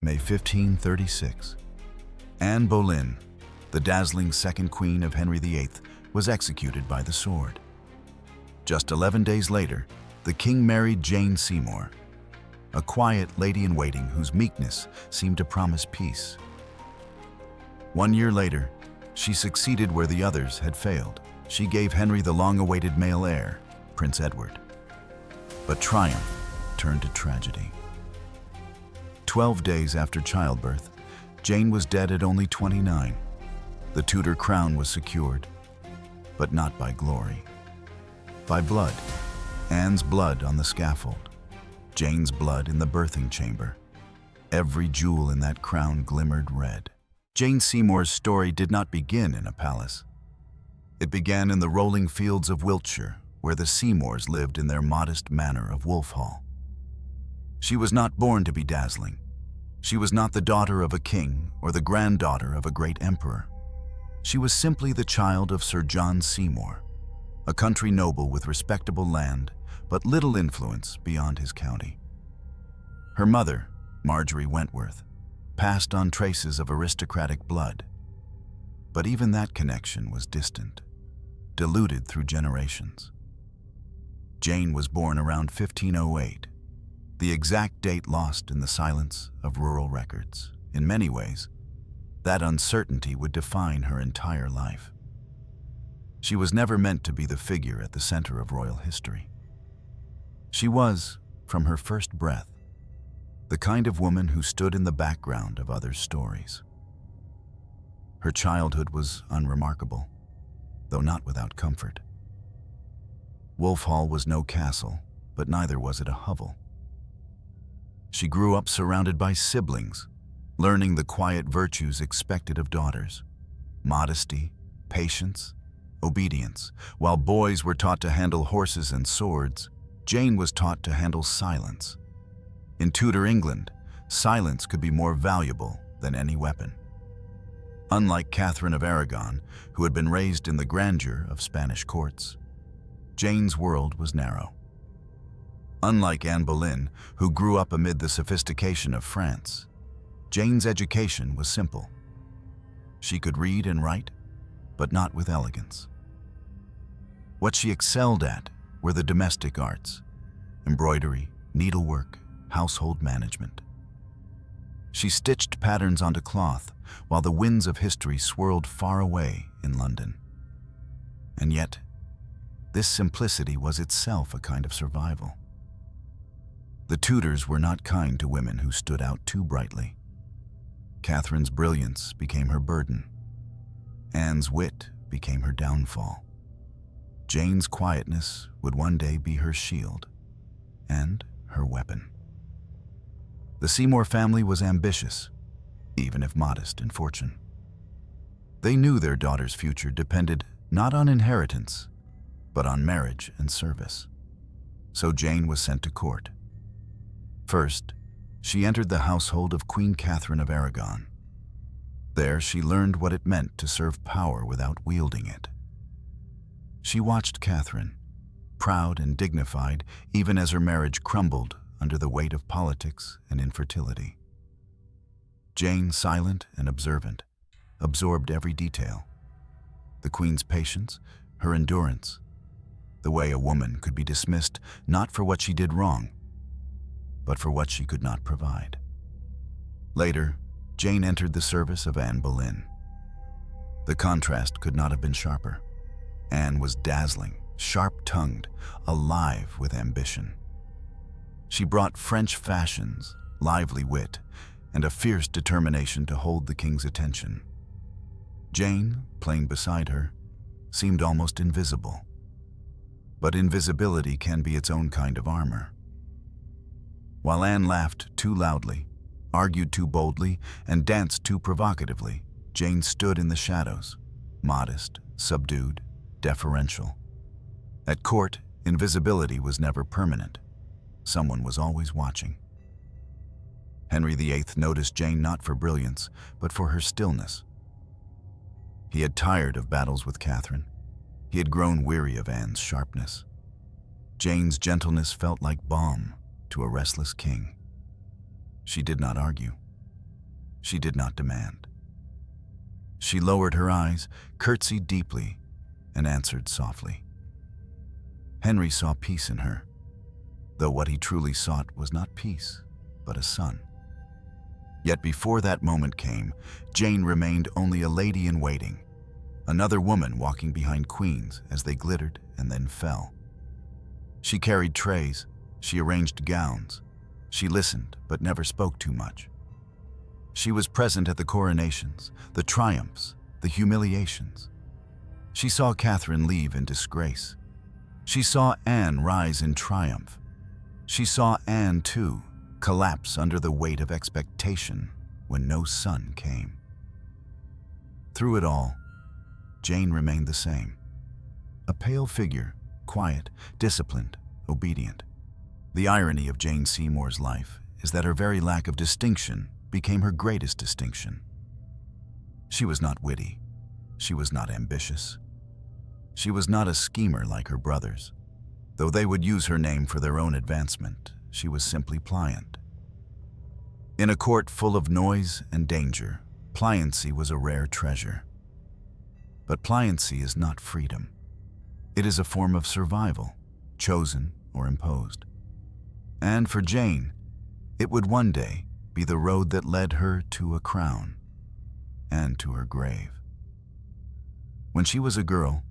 May 1536. Anne Boleyn, the dazzling second queen of Henry VIII, was executed by the sword. Just 11 days later, the king married Jane Seymour, a quiet lady-in-waiting whose meekness seemed to promise peace. 1 year later, she succeeded where the others had failed. She gave Henry the long-awaited male heir, Prince Edward. But triumph turned to tragedy. 12 days after childbirth, Jane was dead at only 29. The Tudor crown was secured, but not by glory. By blood. Anne's blood on the scaffold, Jane's blood in the birthing chamber. Every jewel in that crown glimmered red. Jane Seymour's story did not begin in a palace. It began in the rolling fields of Wiltshire, where the Seymours lived in their modest manor of Wolfhall. She was not born to be dazzling. She was not the daughter of a king or the granddaughter of a great emperor. She was simply the child of Sir John Seymour, a country noble with respectable land, but little influence beyond his county. Her mother, Marjorie Wentworth, passed on traces of aristocratic blood, but even that connection was distant, diluted through generations. Jane was born around 1508, the exact date lost in the silence of rural records. In many ways, that uncertainty would define her entire life. She was never meant to be the figure at the center of royal history. She was, from her first breath, the kind of woman who stood in the background of others' stories. Her childhood was unremarkable, though not without comfort. Wolfhall was no castle, but neither was it a hovel. She grew up surrounded by siblings, learning the quiet virtues expected of daughters: modesty, patience, obedience. While boys were taught to handle horses and swords, Jane was taught to handle silence. In Tudor England, silence could be more valuable than any weapon. Unlike Catherine of Aragon, who had been raised in the grandeur of Spanish courts, Jane's world was narrow. Unlike Anne Boleyn, who grew up amid the sophistication of France, Jane's education was simple. She could read and write, but not with elegance. What she excelled at were the domestic arts: embroidery, needlework, household management. She stitched patterns onto cloth while the winds of history swirled far away in London. And yet, this simplicity was itself a kind of survival. The Tudors were not kind to women who stood out too brightly. Catherine's brilliance became her burden. Anne's wit became her downfall. Jane's quietness would one day be her shield and her weapon. The Seymour family was ambitious, even if modest in fortune. They knew their daughter's future depended not on inheritance, but on marriage and service. So Jane was sent to court. First, she entered the household of Queen Catherine of Aragon. There she learned what it meant to serve power without wielding it. She watched Catherine, proud and dignified even as her marriage crumbled under the weight of politics and infertility. Jane, silent and observant, absorbed every detail: the Queen's patience, her endurance, the way a woman could be dismissed not for what she did wrong, but for what she could not provide. Later, Jane entered the service of Anne Boleyn. The contrast could not have been sharper. Anne was dazzling, sharp-tongued, alive with ambition. She brought French fashions, lively wit, and a fierce determination to hold the king's attention. Jane, playing beside her, seemed almost invisible. But invisibility can be its own kind of armor. While Anne laughed too loudly, argued too boldly, and danced too provocatively, Jane stood in the shadows, modest, subdued, deferential. At court, invisibility was never permanent. Someone was always watching. Henry VIII noticed Jane not for brilliance, but for her stillness. He had tired of battles with Catherine. He had grown weary of Anne's sharpness. Jane's gentleness felt like balm to a restless king. She did not argue. She did not demand. She lowered her eyes, curtsied deeply, and answered softly. Henry saw peace in her, though what he truly sought was not peace, but a son. Yet before that moment came, Jane remained only a lady in waiting, another woman walking behind queens as they glittered and then fell. She carried trays, she arranged gowns, she listened but never spoke too much. She was present at the coronations, the triumphs, the humiliations. She saw Catherine leave in disgrace. She saw Anne rise in triumph. She saw Anne, too, collapse under the weight of expectation when no son came. Through it all, Jane remained the same. A pale figure, quiet, disciplined, obedient. The irony of Jane Seymour's life is that her very lack of distinction became her greatest distinction. She was not witty. She was not ambitious. She was not a schemer like her brothers. Though they would use her name for their own advancement, she was simply pliant. In a court full of noise and danger, pliancy was a rare treasure. But pliancy is not freedom. It is a form of survival, chosen or imposed. And for Jane, it would one day be the road that led her to a crown and to her grave. When she was a girl,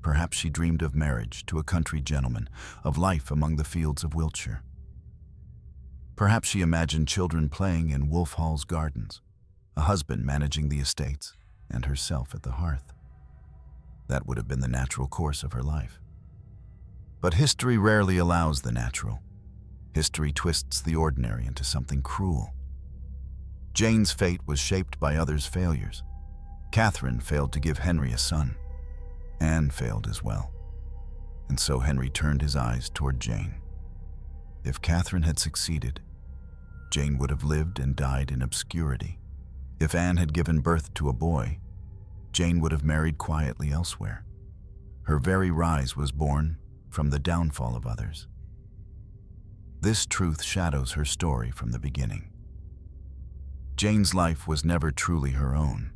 perhaps she dreamed of marriage to a country gentleman, of life among the fields of Wiltshire. Perhaps she imagined children playing in Wolf Hall's gardens, a husband managing the estates, and herself at the hearth. That would have been the natural course of her life. But history rarely allows the natural. History twists the ordinary into something cruel. Jane's fate was shaped by others' failures. Catherine failed to give Henry a son. Anne failed as well. And so Henry turned his eyes toward Jane. If Catherine had succeeded, Jane would have lived and died in obscurity. If Anne had given birth to a boy, Jane would have married quietly elsewhere. Her very rise was born from the downfall of others. This truth shadows her story from the beginning. Jane's life was never truly her own.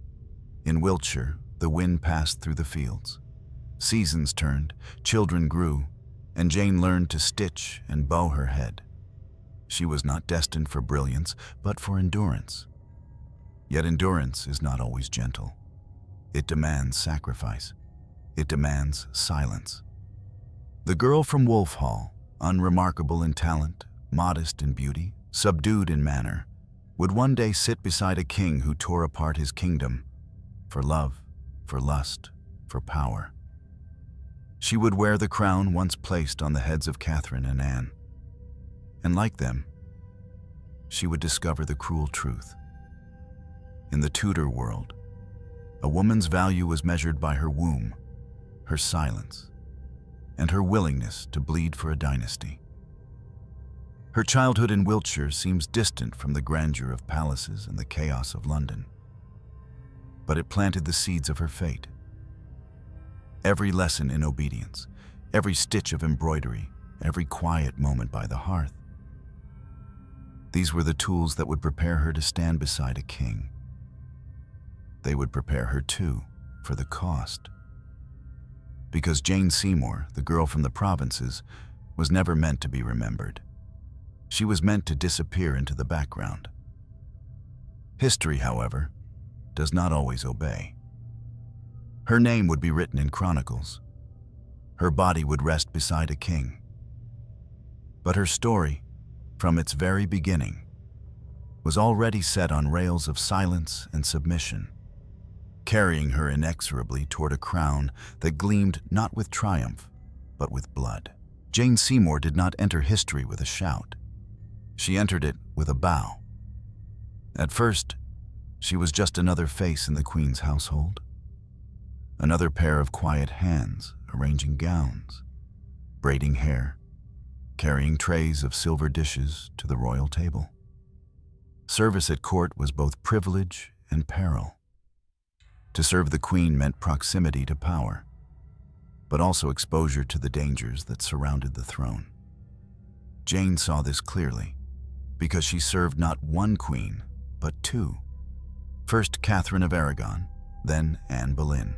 In Wiltshire, the wind passed through the fields. Seasons turned, children grew, and Jane learned to stitch and bow her head. She was not destined for brilliance, but for endurance. Yet endurance is not always gentle. It demands sacrifice. It demands silence. The girl from Wolf Hall, unremarkable in talent, modest in beauty, subdued in manner, would one day sit beside a king who tore apart his kingdom for love, for lust, for power. She would wear the crown once placed on the heads of Catherine and Anne. And like them, she would discover the cruel truth. In the Tudor world, a woman's value was measured by her womb, her silence, and her willingness to bleed for a dynasty. Her childhood in Wiltshire seems distant from the grandeur of palaces and the chaos of London. But it planted the seeds of her fate. Every lesson in obedience, every stitch of embroidery, every quiet moment by the hearth. These were the tools that would prepare her to stand beside a king. They would prepare her, too, for the cost. Because Jane Seymour, the girl from the provinces, was never meant to be remembered. She was meant to disappear into the background. History, however, does not always obey. Her name would be written in chronicles. Her body would rest beside a king. But her story, from its very beginning, was already set on rails of silence and submission, carrying her inexorably toward a crown that gleamed not with triumph, but with blood. Jane Seymour did not enter history with a shout. She entered it with a bow. At first, she was just another face in the Queen's household, another pair of quiet hands arranging gowns, braiding hair, carrying trays of silver dishes to the royal table. Service at court was both privilege and peril. To serve the Queen meant proximity to power, but also exposure to the dangers that surrounded the throne. Jane saw this clearly, because she served not one queen, but two. First Catherine of Aragon, then Anne Boleyn.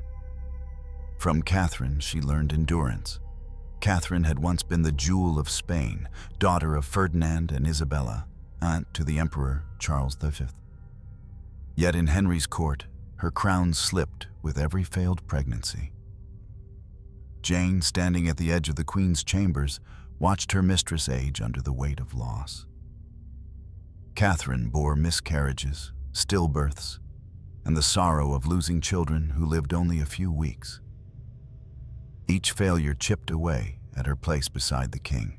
From Catherine, she learned endurance. Catherine had once been the jewel of Spain, daughter of Ferdinand and Isabella, aunt to the Emperor Charles V. Yet in Henry's court, her crown slipped with every failed pregnancy. Jane, standing at the edge of the Queen's chambers, watched her mistress age under the weight of loss. Catherine bore miscarriages, stillbirths, and the sorrow of losing children who lived only a few weeks. Each failure chipped away at her place beside the king.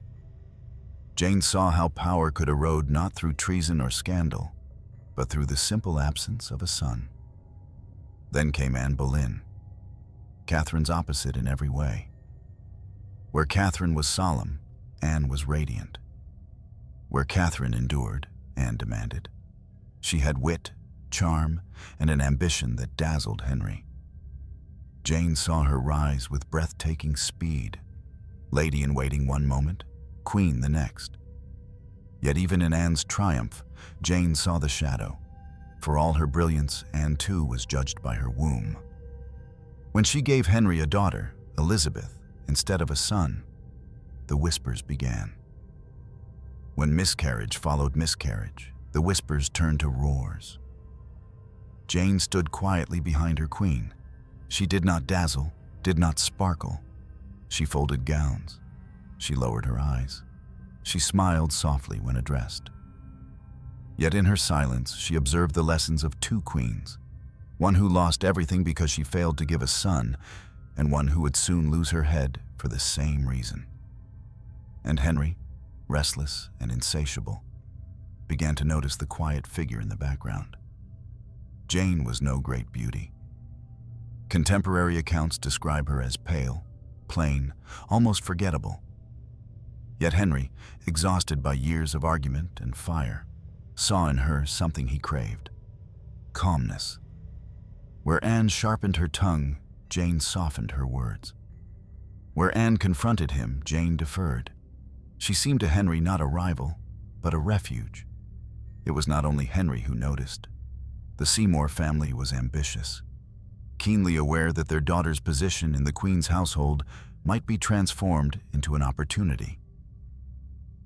Jane saw how power could erode not through treason or scandal, but through the simple absence of a son. Then came Anne Boleyn, Catherine's opposite in every way. Where Catherine was solemn, Anne was radiant. Where Catherine endured, Anne demanded. She had wit, charm, and an ambition that dazzled Henry. Jane saw her rise with breathtaking speed, lady-in-waiting one moment, queen the next. Yet even in Anne's triumph, Jane saw the shadow. For all her brilliance, Anne too was judged by her womb. When she gave Henry a daughter, Elizabeth, instead of a son, the whispers began. When miscarriage followed miscarriage, the whispers turned to roars. Jane stood quietly behind her queen. She did not dazzle, did not sparkle. She folded gowns. She lowered her eyes. She smiled softly when addressed. Yet in her silence, she observed the lessons of two queens, one who lost everything because she failed to give a son, and one who would soon lose her head for the same reason. And Henry, restless and insatiable, began to notice the quiet figure in the background. Jane was no great beauty. Contemporary accounts describe her as pale, plain, almost forgettable. Yet Henry, exhausted by years of argument and fire, saw in her something he craved: calmness. Where Anne sharpened her tongue, Jane softened her words. Where Anne confronted him, Jane deferred. She seemed to Henry not a rival, but a refuge. It was not only Henry who noticed. The Seymour family was ambitious, keenly aware that their daughter's position in the Queen's household might be transformed into an opportunity.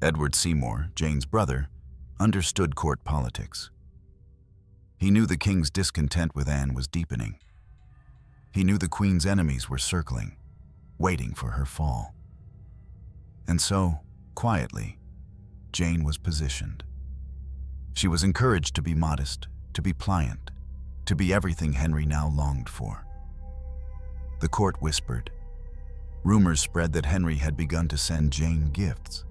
Edward Seymour, Jane's brother, understood court politics. He knew the king's discontent with Anne was deepening. He knew the Queen's enemies were circling, waiting for her fall. And so, quietly, Jane was positioned. She was encouraged to be modest, to be pliant, to be everything Henry now longed for. The court whispered. Rumors spread that Henry had begun to send Jane gifts,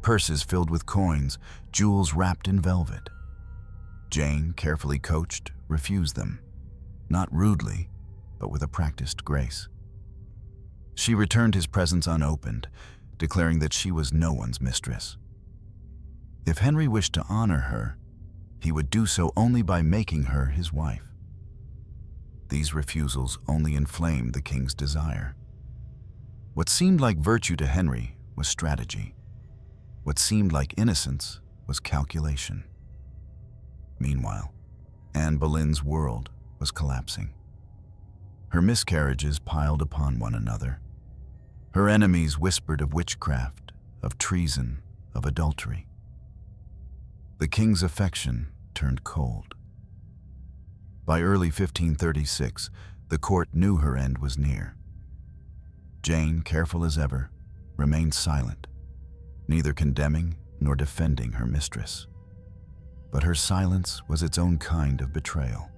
purses filled with coins, jewels wrapped in velvet. Jane, carefully coached, refused them, not rudely, but with a practiced grace. She returned his presents unopened, declaring that she was no one's mistress. If Henry wished to honor her, he would do so only by making her his wife. These refusals only inflamed the king's desire. What seemed like virtue to Henry was strategy. What seemed like innocence was calculation. Meanwhile, Anne Boleyn's world was collapsing. Her miscarriages piled upon one another. Her enemies whispered of witchcraft, of treason, of adultery. The king's affection turned cold. By early 1536, the court knew her end was near. Jane, careful as ever, remained silent, neither condemning nor defending her mistress. But her silence was its own kind of betrayal.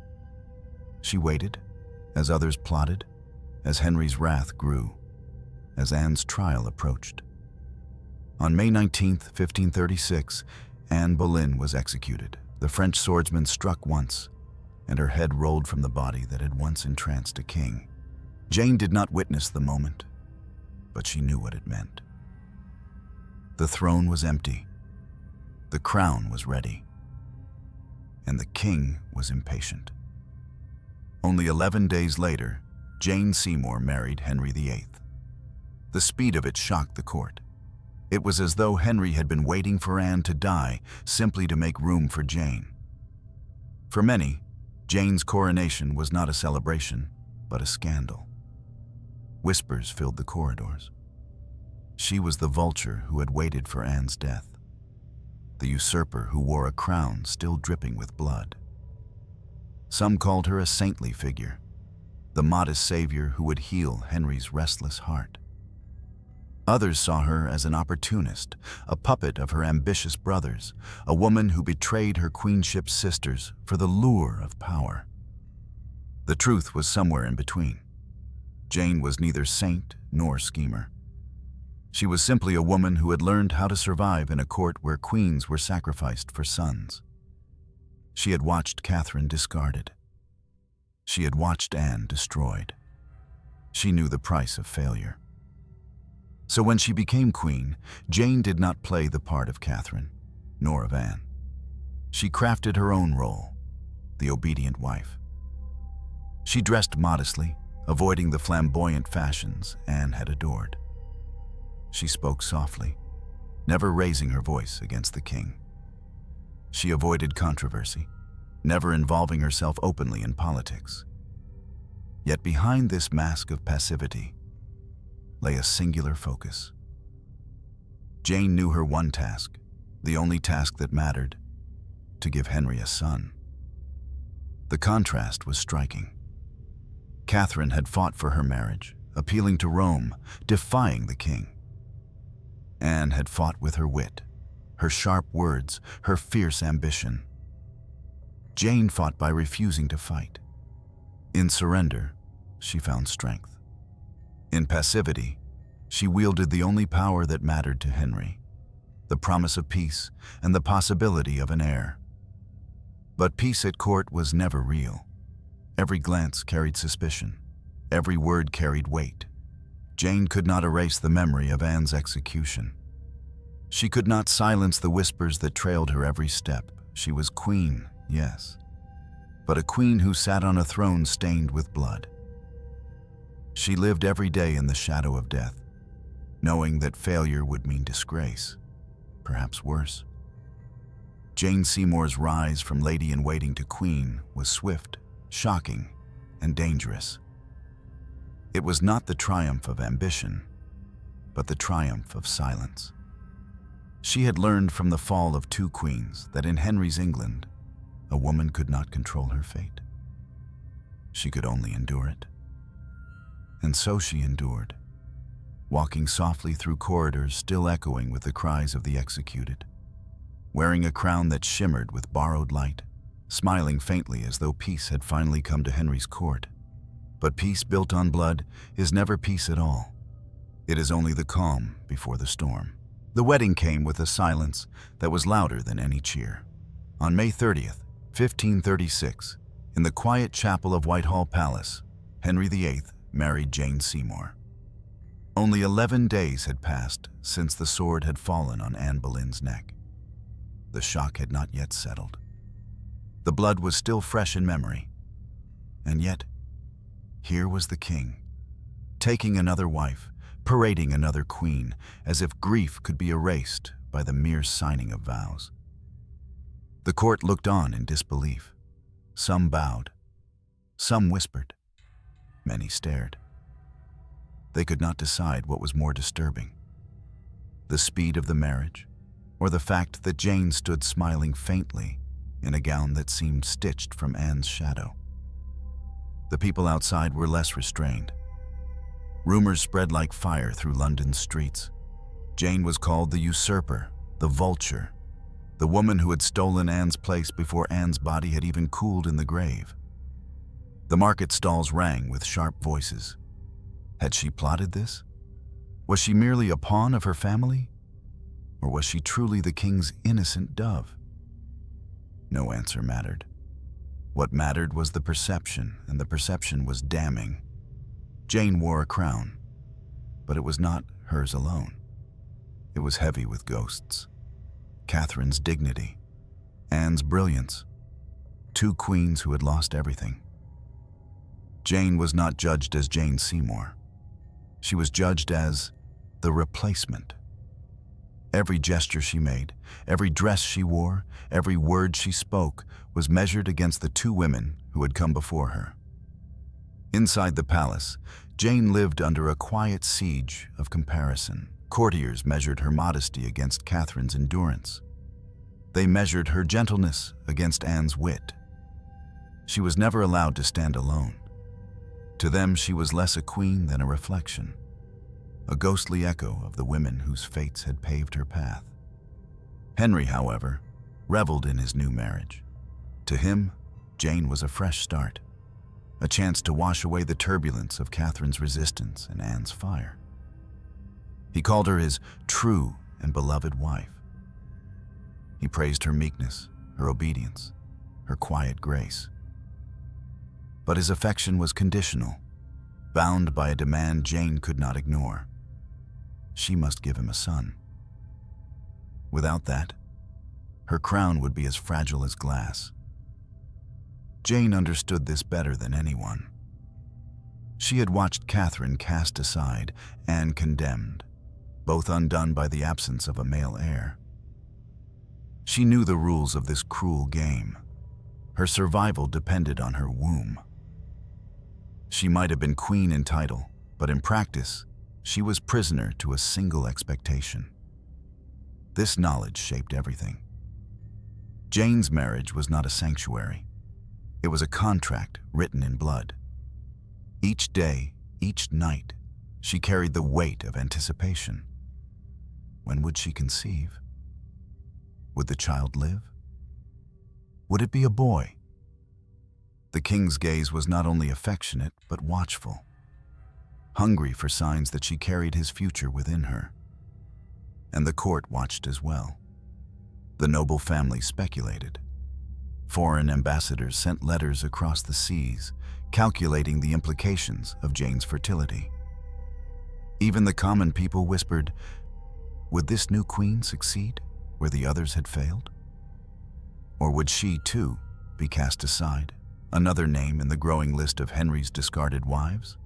She waited, as others plotted, as Henry's wrath grew, as Anne's trial approached. On May 19, 1536, Anne Boleyn was executed. The French swordsman struck once, and her head rolled from the body that had once entranced a king. Jane did not witness the moment, but she knew what it meant. The throne was empty, the crown was ready, and the king was impatient. Only 11 days later, Jane Seymour married Henry VIII. The speed of it shocked the court. It was as though Henry had been waiting for Anne to die simply to make room for Jane. For many, Jane's coronation was not a celebration, but a scandal. Whispers filled the corridors. She was the vulture who had waited for Anne's death, the usurper who wore a crown still dripping with blood. Some called her a saintly figure, the modest savior who would heal Henry's restless heart. Others saw her as an opportunist, a puppet of her ambitious brothers, a woman who betrayed her queenship sisters for the lure of power. The truth was somewhere in between. Jane was neither saint nor schemer. She was simply a woman who had learned how to survive in a court where queens were sacrificed for sons. She had watched Catherine discarded. She had watched Anne destroyed. She knew the price of failure. So when she became queen, Jane did not play the part of Catherine, nor of Anne. She crafted her own role, the obedient wife. She dressed modestly, avoiding the flamboyant fashions Anne had adored. She spoke softly, never raising her voice against the king. She avoided controversy, never involving herself openly in politics. Yet behind this mask of passivity lay a singular focus. Jane knew her one task, the only task that mattered: to give Henry a son. The contrast was striking. Catherine had fought for her marriage, appealing to Rome, defying the king. Anne had fought with her wit, her sharp words, her fierce ambition. Jane fought by refusing to fight. In surrender, she found strength. In passivity, she wielded the only power that mattered to Henry, the promise of peace and the possibility of an heir. But peace at court was never real. Every glance carried suspicion. Every word carried weight. Jane could not erase the memory of Anne's execution. She could not silence the whispers that trailed her every step. She was queen, yes, but a queen who sat on a throne stained with blood. She lived every day in the shadow of death, knowing that failure would mean disgrace, perhaps worse. Jane Seymour's rise from lady-in-waiting to queen was swift, shocking, and dangerous. It was not the triumph of ambition, but the triumph of silence. She had learned from the fall of two queens that in Henry's England, a woman could not control her fate. She could only endure it. And so she endured, walking softly through corridors still echoing with the cries of the executed, wearing a crown that shimmered with borrowed light, smiling faintly as though peace had finally come to Henry's court. But peace built on blood is never peace at all. It is only the calm before the storm. The wedding came with a silence that was louder than any cheer. On May 30th, 1536, in the quiet chapel of Whitehall Palace, Henry VIII married Jane Seymour. Only 11 days had passed since the sword had fallen on Anne Boleyn's neck. The shock had not yet settled. The blood was still fresh in memory. And yet, here was the king, taking another wife, parading another queen, as if grief could be erased by the mere signing of vows. The court looked on in disbelief. Some bowed, some whispered, many stared. They could not decide what was more disturbing: the speed of the marriage, or the fact that Jane stood smiling faintly in a gown that seemed stitched from Anne's shadow. The people outside were less restrained. Rumors spread like fire through London's streets. Jane was called the usurper, the vulture, the woman who had stolen Anne's place before Anne's body had even cooled in the grave. The market stalls rang with sharp voices. Had she plotted this? Was she merely a pawn of her family? Or was she truly the king's innocent dove? No answer mattered. What mattered was the perception, and the perception was damning. Jane wore a crown, but it was not hers alone. It was heavy with ghosts. Catherine's dignity, Anne's brilliance, two queens who had lost everything. Jane was not judged as Jane Seymour. She was judged as the replacement. Every gesture she made, every dress she wore, every word she spoke was measured against the two women who had come before her. Inside the palace, Jane lived under a quiet siege of comparison. Courtiers measured her modesty against Catherine's endurance. They measured her gentleness against Anne's wit. She was never allowed to stand alone. To them, she was less a queen than a reflection, a ghostly echo of the women whose fates had paved her path. Henry, however, reveled in his new marriage. To him, Jane was a fresh start, a chance to wash away the turbulence of Catherine's resistance and Anne's fire. He called her his true and beloved wife. He praised her meekness, her obedience, her quiet grace. But his affection was conditional, bound by a demand Jane could not ignore. She must give him a son. Without that, her crown would be as fragile as glass. Jane understood this better than anyone. She had watched Catherine cast aside and condemned, both undone by the absence of a male heir. She knew the rules of this cruel game. Her survival depended on her womb. She might have been queen in title, but in practice, she was prisoner to a single expectation. This knowledge shaped everything. Jane's marriage was not a sanctuary. It was a contract written in blood. Each day, each night, she carried the weight of anticipation. When would she conceive? Would the child live? Would it be a boy? The king's gaze was not only affectionate, but watchful, hungry for signs that she carried his future within her. And the court watched as well. The noble family speculated. Foreign ambassadors sent letters across the seas, calculating the implications of Jane's fertility. Even the common people whispered, would this new queen succeed where the others had failed? Or would she, too, be cast aside, another name in the growing list of Henry's discarded wives?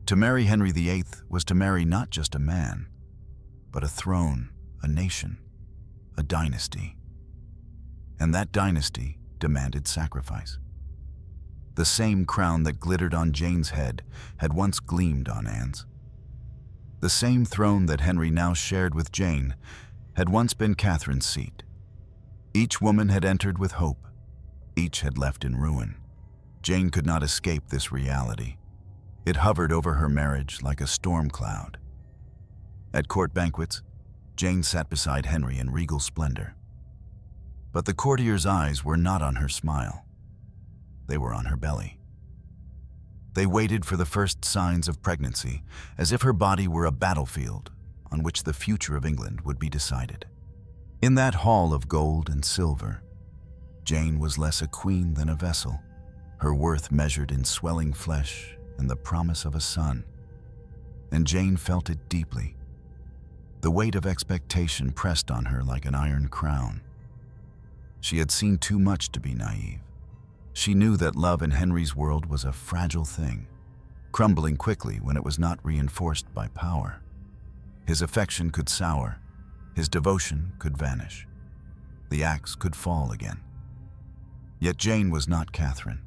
To marry Henry VIII was to marry not just a man, but a throne, a nation, a dynasty. And that dynasty demanded sacrifice. The same crown that glittered on Jane's head had once gleamed on Anne's. The same throne that Henry now shared with Jane had once been Catherine's seat. Each woman had entered with hope. Each had left in ruin. Jane could not escape this reality. It hovered over her marriage like a storm cloud. At court banquets, Jane sat beside Henry in regal splendor. But the courtiers' eyes were not on her smile. They were on her belly. They waited for the first signs of pregnancy, as if her body were a battlefield on which the future of England would be decided. In that hall of gold and silver, Jane was less a queen than a vessel, her worth measured in swelling flesh and the promise of a son. And Jane felt it deeply. The weight of expectation pressed on her like an iron crown. She had seen too much to be naive. She knew that love in Henry's world was a fragile thing, crumbling quickly when it was not reinforced by power. His affection could sour, his devotion could vanish. The axe could fall again. Yet Jane was not Catherine.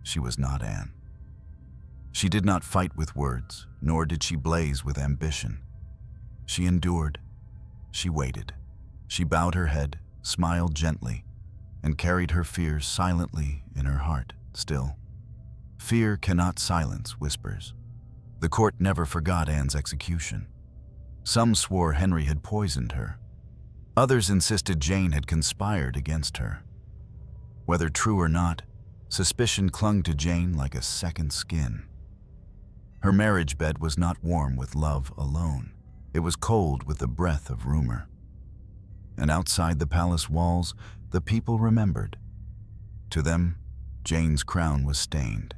She was not Anne. She did not fight with words, nor did she blaze with ambition. She endured. She waited. She bowed her head, smiled gently, and carried her fears silently in her heart still. Fear cannot silence whispers. The court never forgot Anne's execution. Some swore Henry had poisoned her. Others insisted Jane had conspired against her. Whether true or not, suspicion clung to Jane like a second skin. Her marriage bed was not warm with love alone. It was cold with the breath of rumor. And outside the palace walls, the people remembered. To them, Jane's crown was stained.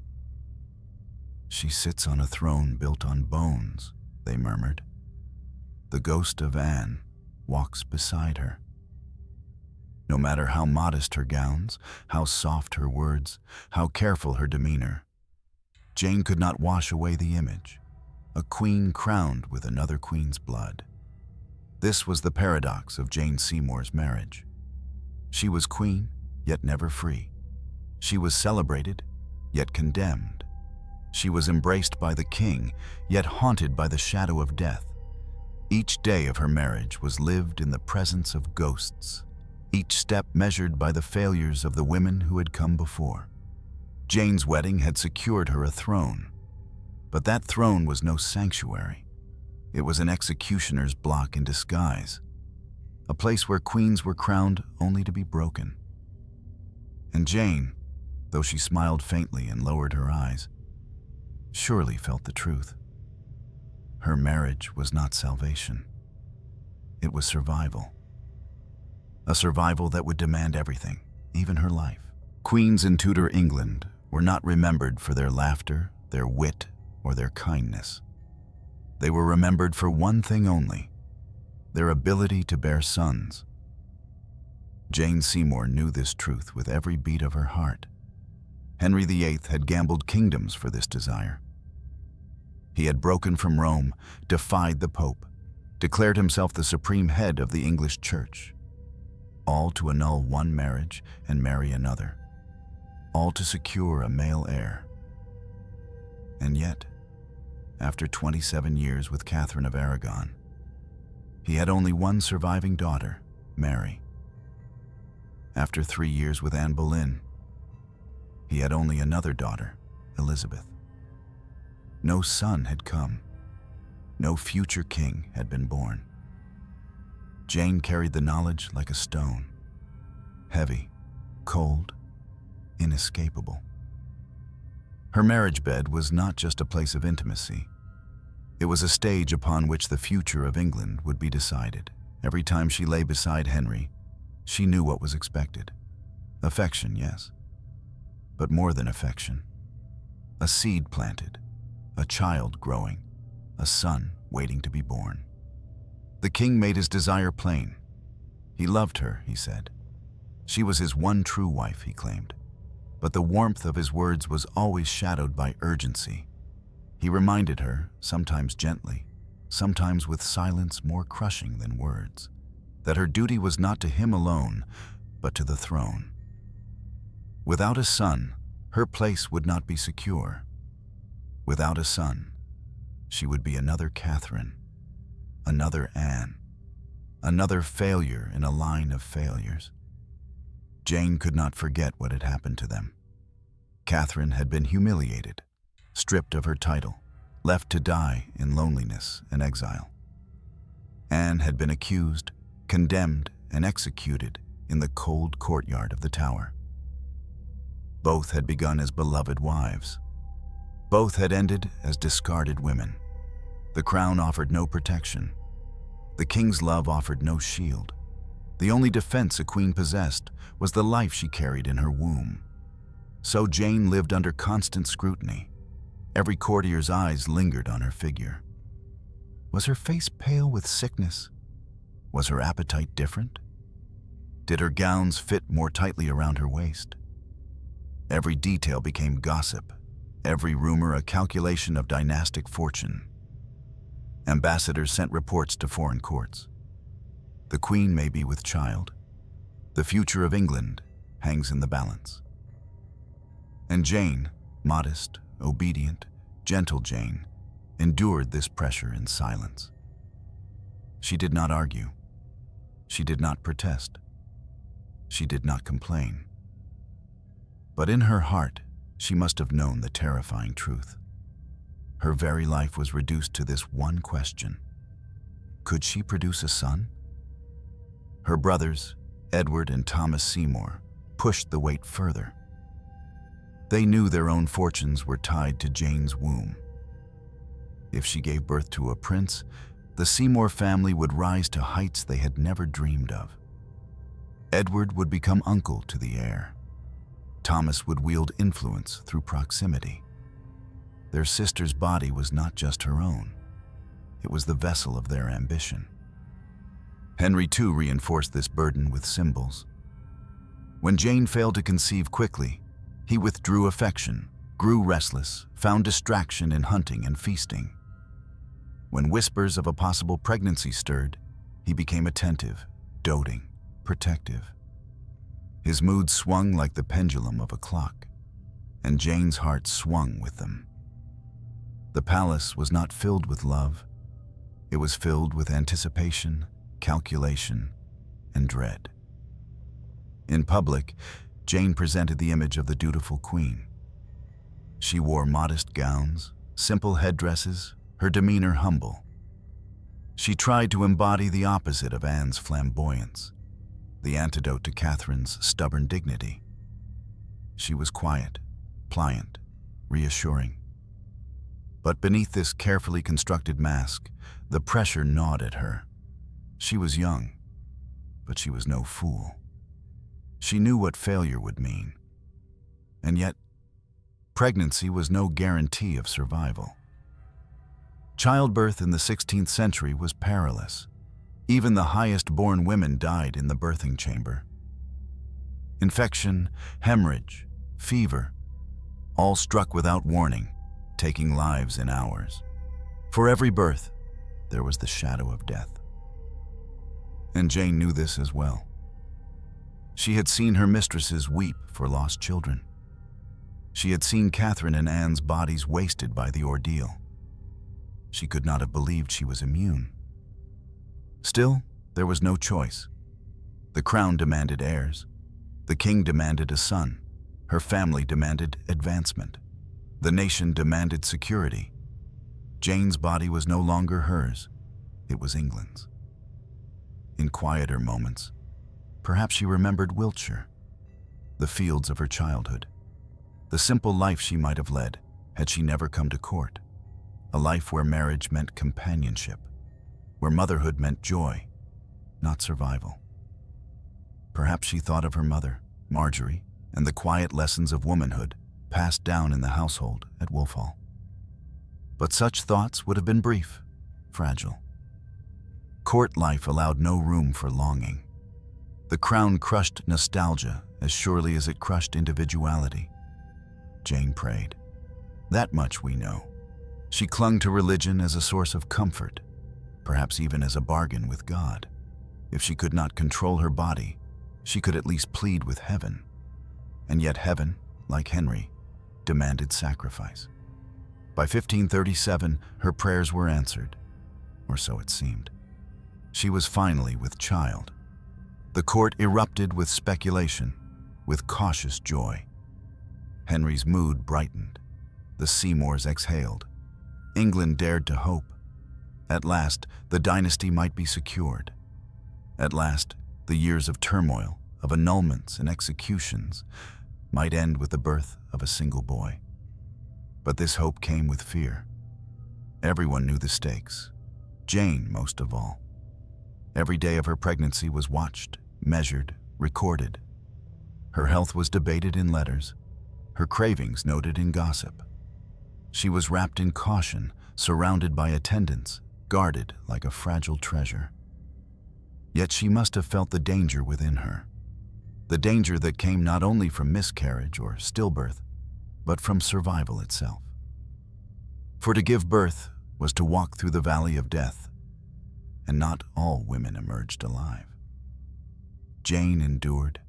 She sits on a throne built on bones, they murmured. The ghost of Anne walks beside her. No matter how modest her gowns, how soft her words, how careful her demeanor, Jane could not wash away the image, a queen crowned with another queen's blood. This was the paradox of Jane Seymour's marriage. She was queen, yet never free. She was celebrated, yet condemned. She was embraced by the king, yet haunted by the shadow of death. Each day of her marriage was lived in the presence of ghosts, each step measured by the failures of the women who had come before. Jane's wedding had secured her a throne, but that throne was no sanctuary. It was an executioner's block in disguise, a place where queens were crowned only to be broken. And Jane, though she smiled faintly and lowered her eyes, surely felt the truth. Her marriage was not salvation. It was survival. A survival that would demand everything, even her life. Queens in Tudor England were not remembered for their laughter, their wit, or their kindness. They were remembered for one thing only: their ability to bear sons. Jane Seymour knew this truth with every beat of her heart. Henry VIII had gambled kingdoms for this desire. He had broken from Rome, defied the Pope, declared himself the supreme head of the English Church, all to annul one marriage and marry another, all to secure a male heir. And yet, after 27 years with Catherine of Aragon, he had only one surviving daughter, Mary. After 3 years with Anne Boleyn, he had only another daughter, Elizabeth. No son had come. No future king had been born. Jane carried the knowledge like a stone, heavy, cold, inescapable. Her marriage bed was not just a place of intimacy. It was a stage upon which the future of England would be decided. Every time she lay beside Henry, she knew what was expected. Affection, yes, but more than affection. A seed planted, a child growing, a son waiting to be born. The king made his desire plain. He loved her, he said. She was his one true wife, he claimed. But the warmth of his words was always shadowed by urgency. He reminded her, sometimes gently, sometimes with silence more crushing than words, that her duty was not to him alone, but to the throne. Without a son, her place would not be secure. Without a son, she would be another Catherine, another Anne, another failure in a line of failures. Jane could not forget what had happened to them. Catherine had been humiliated, stripped of her title, left to die in loneliness and exile. Anne had been accused, condemned, and executed in the cold courtyard of the Tower. Both had begun as beloved wives. Both had ended as discarded women. The crown offered no protection. The king's love offered no shield. The only defense a queen possessed was the life she carried in her womb. So Jane lived under constant scrutiny. Every courtier's eyes lingered on her figure. Was her face pale with sickness? Was her appetite different? Did her gowns fit more tightly around her waist? Every detail became gossip, every rumor a calculation of dynastic fortune. Ambassadors sent reports to foreign courts. The queen may be with child. The future of England hangs in the balance. And Jane, modest, obedient, gentle Jane, endured this pressure in silence. She did not argue. She did not protest. She did not complain. But in her heart, she must have known the terrifying truth. Her very life was reduced to this one question. Could she produce a son? Her brothers, Edward and Thomas Seymour, pushed the weight further. They knew their own fortunes were tied to Jane's womb. If she gave birth to a prince, the Seymour family would rise to heights they had never dreamed of. Edward would become uncle to the heir. Thomas would wield influence through proximity. Their sister's body was not just her own. It was the vessel of their ambition. Henry too reinforced this burden with symbols. When Jane failed to conceive quickly, he withdrew affection, grew restless, found distraction in hunting and feasting. When whispers of a possible pregnancy stirred, he became attentive, doting, protective. His mood swung like the pendulum of a clock, and Jane's heart swung with them. The palace was not filled with love. It was filled with anticipation, calculation, and dread. In public, Jane presented the image of the dutiful queen. She wore modest gowns, simple headdresses, her demeanor humble. She tried to embody the opposite of Anne's flamboyance, the antidote to Catherine's stubborn dignity. She was quiet, pliant, reassuring. But beneath this carefully constructed mask, the pressure gnawed at her. She was young, but she was no fool. She knew what failure would mean. And yet, pregnancy was no guarantee of survival. Childbirth in the 16th century was perilous. Even the highest-born women died in the birthing chamber. Infection, hemorrhage, fever, all struck without warning, taking lives in hours. For every birth, there was the shadow of death. And Jane knew this as well. She had seen her mistresses weep for lost children. She had seen Catherine and Anne's bodies wasted by the ordeal. She could not have believed she was immune. Still, there was no choice. The crown demanded heirs. The king demanded a son. Her family demanded advancement. The nation demanded security. Jane's body was no longer hers. It was England's. In quieter moments, perhaps she remembered Wiltshire, the fields of her childhood, the simple life she might have led had she never come to court, a life where marriage meant companionship, where motherhood meant joy, not survival. Perhaps she thought of her mother, Marjorie, and the quiet lessons of womanhood passed down in the household at Wolfhall. But such thoughts would have been brief, fragile. Court life allowed no room for longing. The crown crushed nostalgia as surely as it crushed individuality. Jane prayed. That much we know. She clung to religion as a source of comfort, perhaps even as a bargain with God. If she could not control her body, she could at least plead with heaven. And yet heaven, like Henry, demanded sacrifice. By 1537, her prayers were answered, or so it seemed. She was finally with child. The court erupted with speculation, with cautious joy. Henry's mood brightened. The Seymours exhaled. England dared to hope. At last, the dynasty might be secured. At last, the years of turmoil, of annulments and executions, might end with the birth of a single boy. But this hope came with fear. Everyone knew the stakes, Jane most of all. Every day of her pregnancy was watched, measured, recorded. Her health was debated in letters, her cravings noted in gossip. She was wrapped in caution, surrounded by attendants, guarded like a fragile treasure. Yet she must have felt the danger within her, the danger that came not only from miscarriage or stillbirth, but from survival itself. For to give birth was to walk through the valley of death, and not all women emerged alive. Jane endured.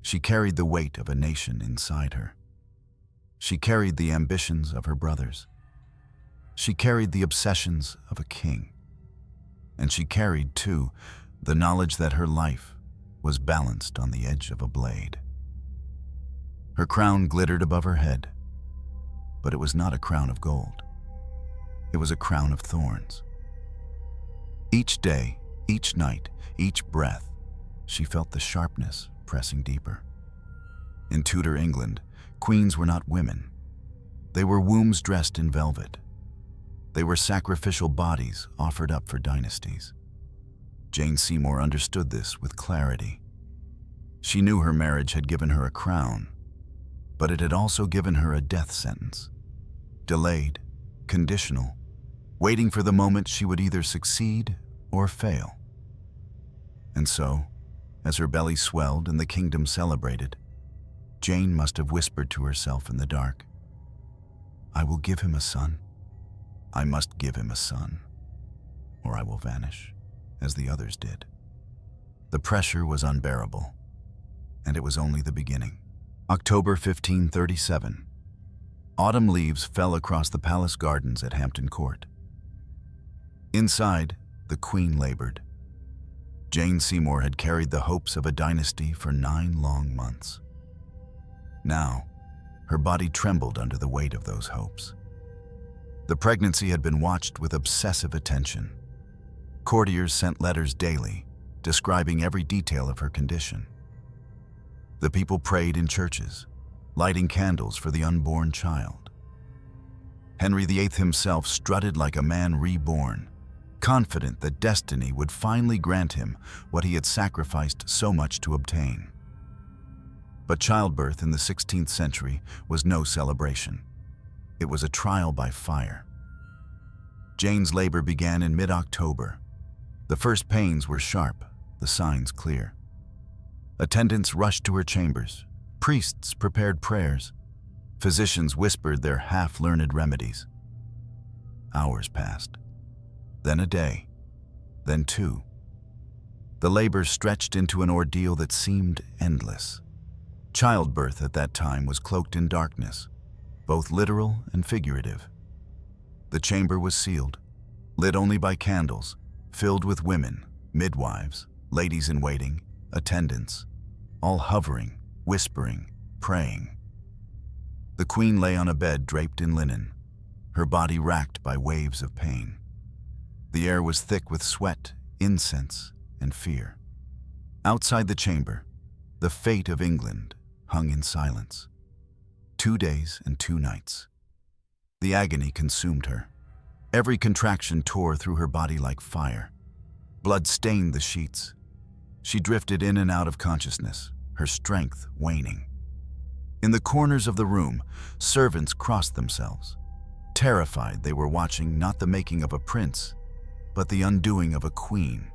She carried the weight of a nation inside her. She carried the ambitions of her brothers. She carried the obsessions of a king. And she carried, too, the knowledge that her life was balanced on the edge of a blade. Her crown glittered above her head, but it was not a crown of gold. It was a crown of thorns. Each day, each night, each breath, she felt the sharpness pressing deeper. In Tudor England, queens were not women. They were wombs dressed in velvet. They were sacrificial bodies offered up for dynasties. Jane Seymour understood this with clarity. She knew her marriage had given her a crown, but it had also given her a death sentence. Delayed, conditional, waiting for the moment she would either succeed or fail. And so, as her belly swelled and the kingdom celebrated, Jane must have whispered to herself in the dark, "I will give him a son. I must give him a son, or I will vanish, as the others did." The pressure was unbearable. and it was only the beginning. October 1537. Autumn leaves fell across the palace gardens at Hampton Court. Inside, the Queen labored. Jane Seymour had carried the hopes of a dynasty for 9 long months. Now, her body trembled under the weight of those hopes. The pregnancy had been watched with obsessive attention. Courtiers sent letters daily, describing every detail of her condition. The people prayed in churches, lighting candles for the unborn child. Henry VIII himself strutted like a man reborn, confident that destiny would finally grant him what he had sacrificed so much to obtain. But childbirth in the 16th century was no celebration. It was a trial by fire. Jane's labor began in mid-October. The first pains were sharp, the signs clear. Attendants rushed to her chambers. Priests prepared prayers. Physicians whispered their half-learned remedies. Hours passed. Then a day. Then 2. The labor stretched into an ordeal that seemed endless. Childbirth at that time was cloaked in darkness, both literal and figurative. The chamber was sealed, lit only by candles, filled with women, midwives, ladies-in-waiting, attendants, all hovering, whispering, praying. The Queen lay on a bed draped in linen, her body racked by waves of pain. The air was thick with sweat, incense, and fear. Outside the chamber, the fate of England hung in silence. 2 days and 2 nights. The agony consumed her. Every contraction tore through her body like fire. Blood stained the sheets. She drifted in and out of consciousness, her strength waning. In the corners of the room, servants crossed themselves. Terrified, they were watching not the making of a prince, but the undoing of a queen.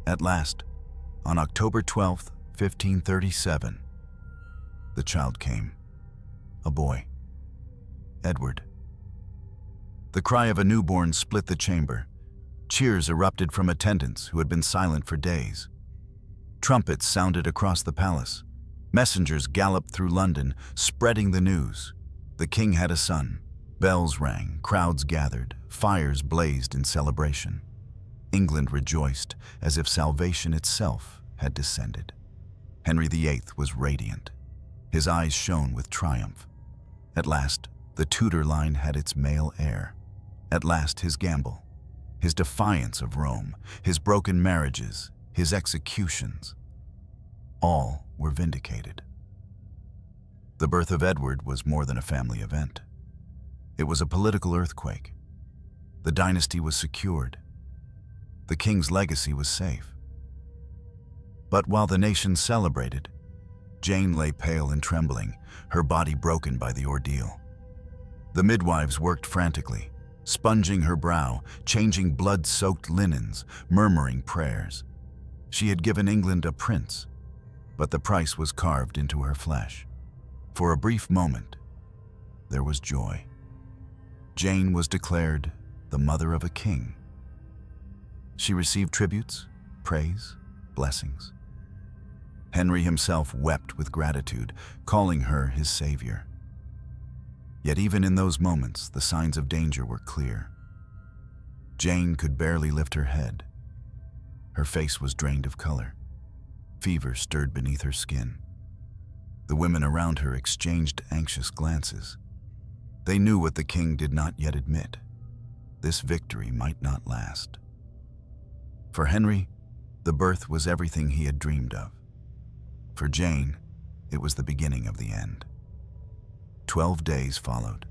At last, on October 12th, 1537, the child came. A boy. Edward. The cry of a newborn split the chamber. Cheers erupted from attendants who had been silent for days. Trumpets sounded across the palace. Messengers galloped through London, spreading the news. The king had a son. Bells rang, crowds gathered, fires blazed in celebration. England rejoiced as if salvation itself had descended. Henry VIII was radiant. His eyes shone with triumph. At last, the Tudor line had its male heir. At last, his gamble, his defiance of Rome, his broken marriages, his executions, all were vindicated. The birth of Edward was more than a family event. It was a political earthquake. The dynasty was secured. The king's legacy was safe. But while the nation celebrated, Jane lay pale and trembling, her body broken by the ordeal. The midwives worked frantically, sponging her brow, changing blood-soaked linens, murmuring prayers. She had given England a prince, but the price was carved into her flesh. For a brief moment, there was joy. Jane was declared the mother of a king. She received tributes, praise, blessings. Henry himself wept with gratitude, calling her his savior. Yet even in those moments, the signs of danger were clear. Jane could barely lift her head. Her face was drained of color. Fever stirred beneath her skin. The women around her exchanged anxious glances. They knew what the king did not yet admit. This victory might not last. For Henry, the birth was everything he had dreamed of. For Jane, it was the beginning of the end. 12 days followed,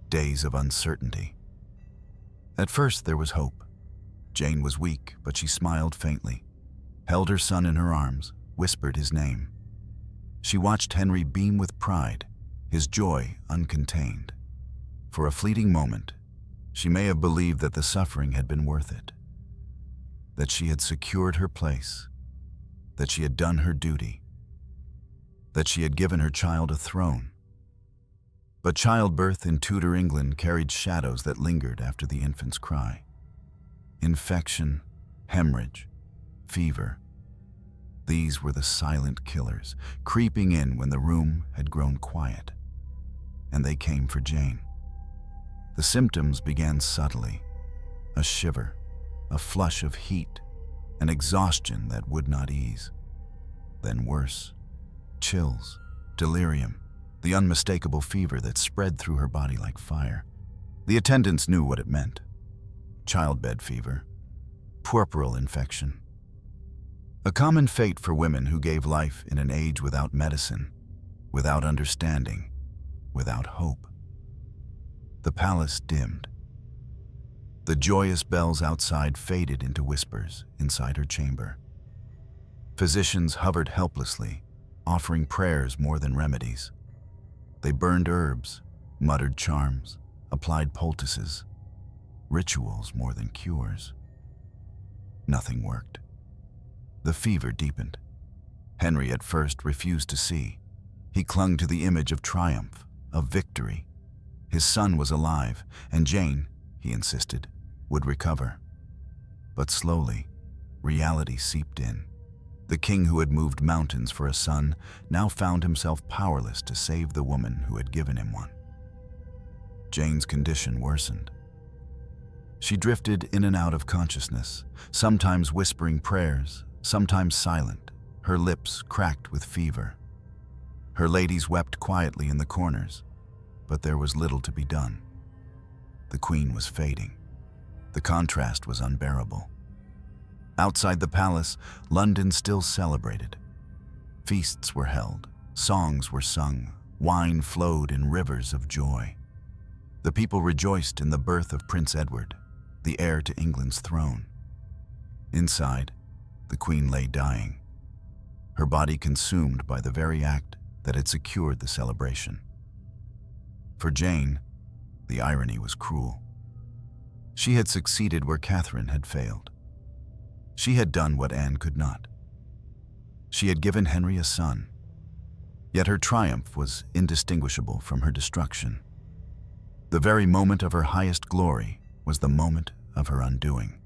days of uncertainty. At first there was hope. Jane was weak, but she smiled faintly, held her son in her arms, whispered his name. She watched Henry beam with pride, his joy uncontained. For a fleeting moment, she may have believed that the suffering had been worth it, that she had secured her place, that she had done her duty, that she had given her child a throne. But childbirth in Tudor England carried shadows that lingered after the infant's cry. Infection, hemorrhage, fever. These were the silent killers, creeping in when the room had grown quiet. And they came for Jane. The symptoms began subtly: a shiver, a flush of heat, an exhaustion that would not ease. Then worse: chills, delirium, the unmistakable fever that spread through her body like fire. The attendants knew what it meant: childbed fever, puerperal infection. A common fate for women who gave life in an age without medicine, without understanding, without hope. The palace dimmed. The joyous bells outside faded into whispers inside her chamber. Physicians hovered helplessly, offering prayers more than remedies. They burned herbs, muttered charms, applied poultices, rituals more than cures. Nothing worked. The fever deepened. Henry at first refused to see. He clung to the image of triumph, of victory. His son was alive, and Jane, he insisted, would recover. But slowly, reality seeped in. The king who had moved mountains for a son now found himself powerless to save the woman who had given him one. Jane's condition worsened. She drifted in and out of consciousness, sometimes whispering prayers, sometimes silent, her lips cracked with fever. Her ladies wept quietly in the corners, but there was little to be done. The queen was fading. The contrast was unbearable. Outside the palace, London still celebrated. Feasts were held, songs were sung, wine flowed in rivers of joy. The people rejoiced in the birth of Prince Edward, the heir to England's throne. Inside, the queen lay dying, her body consumed by the very act that had secured the celebration. For Jane, the irony was cruel. She had succeeded where Catherine had failed. She had done what Anne could not. She had given Henry a son, yet her triumph was indistinguishable from her destruction. The very moment of her highest glory was the moment of her undoing.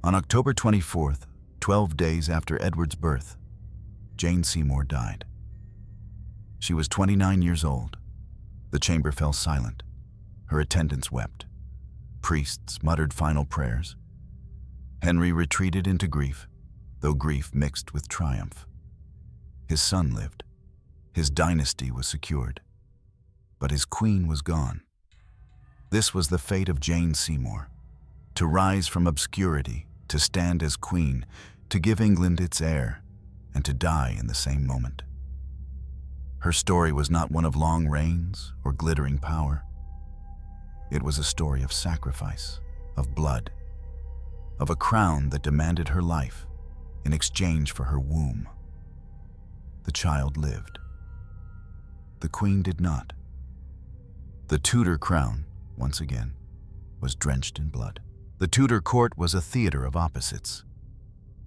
On October 24th, 12 days after Edward's birth, Jane Seymour died. She was 29 years old. The chamber fell silent. Her attendants wept. Priests muttered final prayers. Henry retreated into grief, though grief mixed with triumph. His son lived. His dynasty was secured. But his queen was gone. This was the fate of Jane Seymour: to rise from obscurity, to stand as queen, to give England its heir, and to die in the same moment. Her story was not one of long reigns or glittering power. It was a story of sacrifice, of blood, of a crown that demanded her life in exchange for her womb. The child lived. The queen did not. The Tudor crown, once again, was drenched in blood. The Tudor court was a theater of opposites.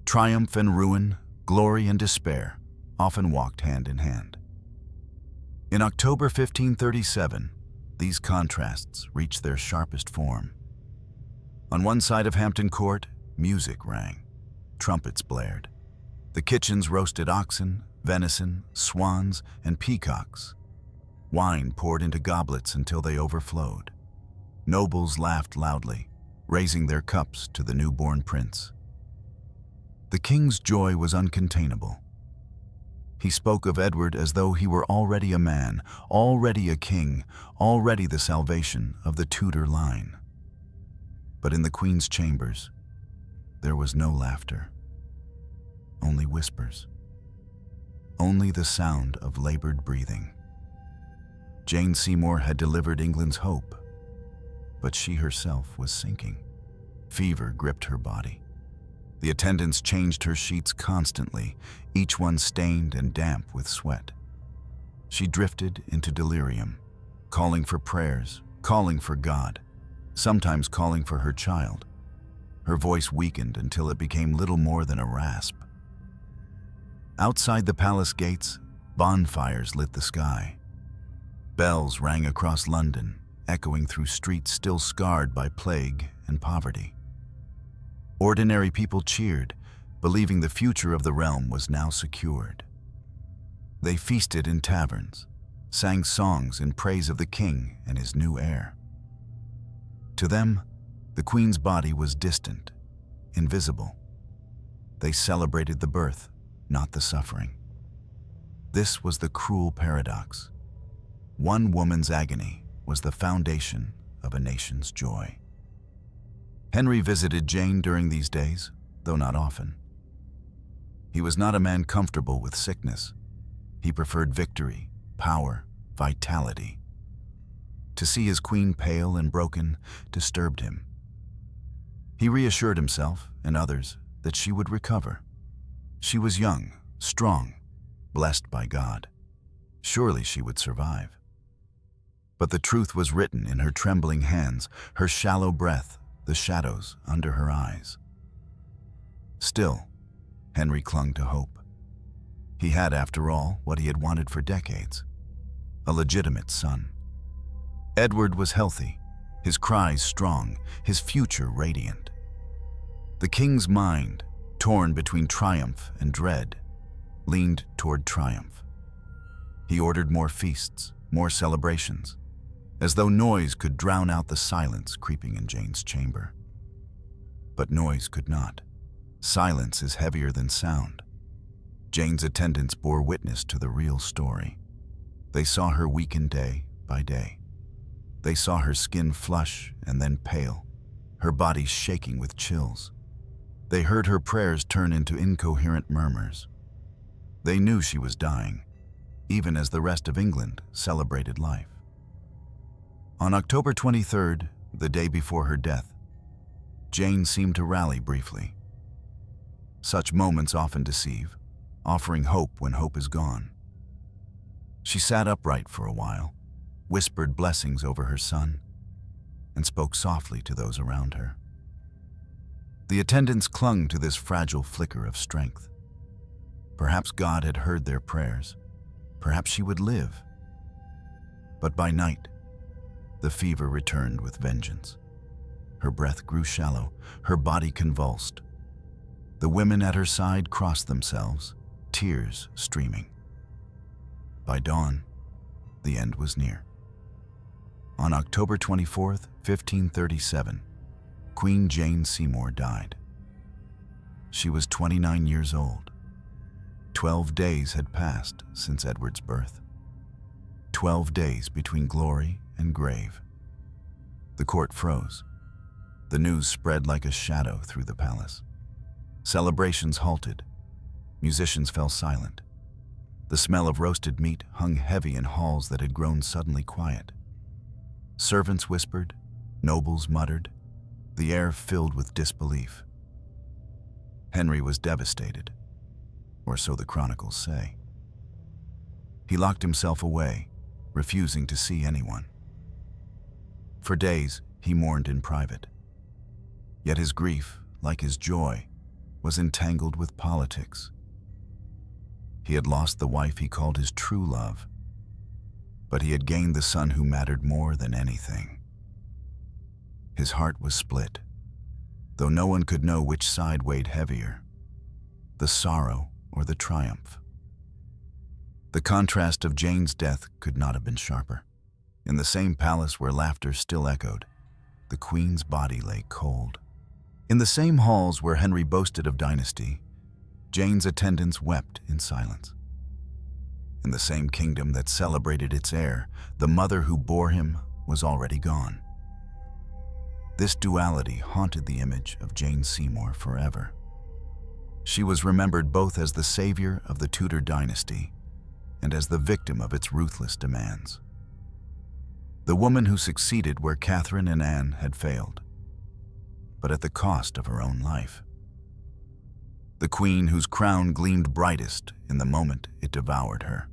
Triumph and ruin, glory and despair often walked hand in hand. In October 1537, these contrasts reached their sharpest form. On one side of Hampton Court, music rang. Trumpets blared. The kitchens roasted oxen, venison, swans, and peacocks. Wine poured into goblets until they overflowed. Nobles laughed loudly, raising their cups to the newborn prince. The king's joy was uncontainable. He spoke of Edward as though he were already a man, already a king, already the salvation of the Tudor line. But in the queen's chambers, there was no laughter, only whispers, only the sound of labored breathing. Jane Seymour had delivered England's hope, but she herself was sinking. Fever gripped her body. The attendants changed her sheets constantly, each one stained and damp with sweat. She drifted into delirium, calling for prayers, calling for God, sometimes calling for her child. Her voice weakened until it became little more than a rasp. Outside the palace gates, bonfires lit the sky. Bells rang across London, echoing through streets still scarred by plague and poverty. Ordinary people cheered, believing the future of the realm was now secured. They feasted in taverns, sang songs in praise of the king and his new heir. To them, the queen's body was distant, invisible. They celebrated the birth, not the suffering. This was the cruel paradox. One woman's agony was the foundation of a nation's joy. Henry visited Jane during these days, though not often. He was not a man comfortable with sickness. He preferred victory, power, vitality. To see his queen pale and broken disturbed him. He reassured himself and others that she would recover. She was young, strong, blessed by God. Surely she would survive. But the truth was written in her trembling hands, her shallow breath, the shadows under her eyes. Still, Henry clung to hope. He had, after all, what he had wanted for decades: a legitimate son. Edward was healthy, his cries strong, his future radiant. The king's mind, torn between triumph and dread, leaned toward triumph. He ordered more feasts, more celebrations, as though noise could drown out the silence creeping in Jane's chamber. But noise could not. Silence is heavier than sound. Jane's attendants bore witness to the real story. They saw her weaken day by day. They saw her skin flush and then pale, her body shaking with chills. They heard her prayers turn into incoherent murmurs. They knew she was dying, even as the rest of England celebrated life. On October 23rd, the day before her death, Jane seemed to rally briefly. Such moments often deceive, offering hope when hope is gone. She sat upright for a while, whispered blessings over her son, and spoke softly to those around her. The attendants clung to this fragile flicker of strength. Perhaps God had heard their prayers. Perhaps she would live. But by night, the fever returned with vengeance. Her breath grew shallow, her body convulsed. The women at her side crossed themselves, tears streaming. By dawn, the end was near. On October 24th, 1537, Queen Jane Seymour died. She was 29 years old. 12 days had passed since Edward's birth. 12 days between glory and grave. The court froze. The news spread like a shadow through the palace. Celebrations halted. Musicians fell silent. The smell of roasted meat hung heavy in halls that had grown suddenly quiet. Servants whispered, nobles muttered, the air filled with disbelief. Henry was devastated, or so the chronicles say. He locked himself away, refusing to see anyone. For days, he mourned in private. Yet his grief, like his joy, was entangled with politics. He had lost the wife he called his true love, but he had gained the son who mattered more than anything. His heart was split, though no one could know which side weighed heavier, the sorrow or the triumph. The contrast of Jane's death could not have been sharper. In the same palace where laughter still echoed, the queen's body lay cold. In the same halls where Henry boasted of dynasty, Jane's attendants wept in silence. In the same kingdom that celebrated its heir, the mother who bore him was already gone. This duality haunted the image of Jane Seymour forever. She was remembered both as the savior of the Tudor dynasty and as the victim of its ruthless demands. The woman who succeeded where Catherine and Anne had failed, but at the cost of her own life. The queen whose crown gleamed brightest in the moment it devoured her.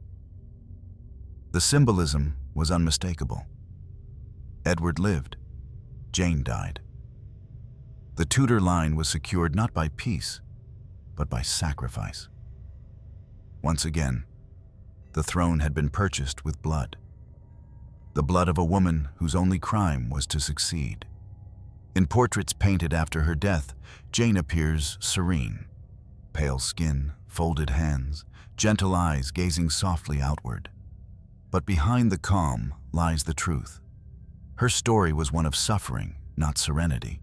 The symbolism was unmistakable. Edward lived, Jane died. The Tudor line was secured not by peace, but by sacrifice. Once again, the throne had been purchased with blood. The blood of a woman whose only crime was to succeed. In portraits painted after her death, Jane appears serene, pale skin, folded hands, gentle eyes gazing softly outward. But behind the calm lies the truth. Her story was one of suffering, not serenity.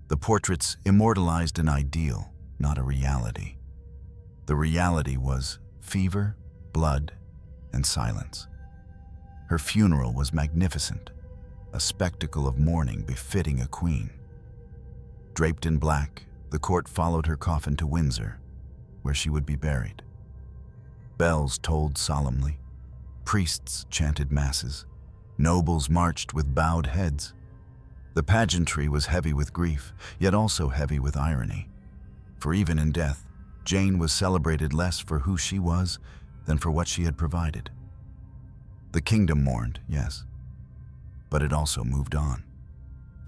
The portraits immortalized an ideal, not a reality. The reality was fever, blood, and silence. Her funeral was magnificent, a spectacle of mourning befitting a queen. Draped in black, the court followed her coffin to Windsor, where she would be buried. Bells tolled solemnly, priests chanted masses, nobles marched with bowed heads. The pageantry was heavy with grief, yet also heavy with irony. For even in death, Jane was celebrated less for who she was than for what she had provided. The kingdom mourned, yes, but it also moved on.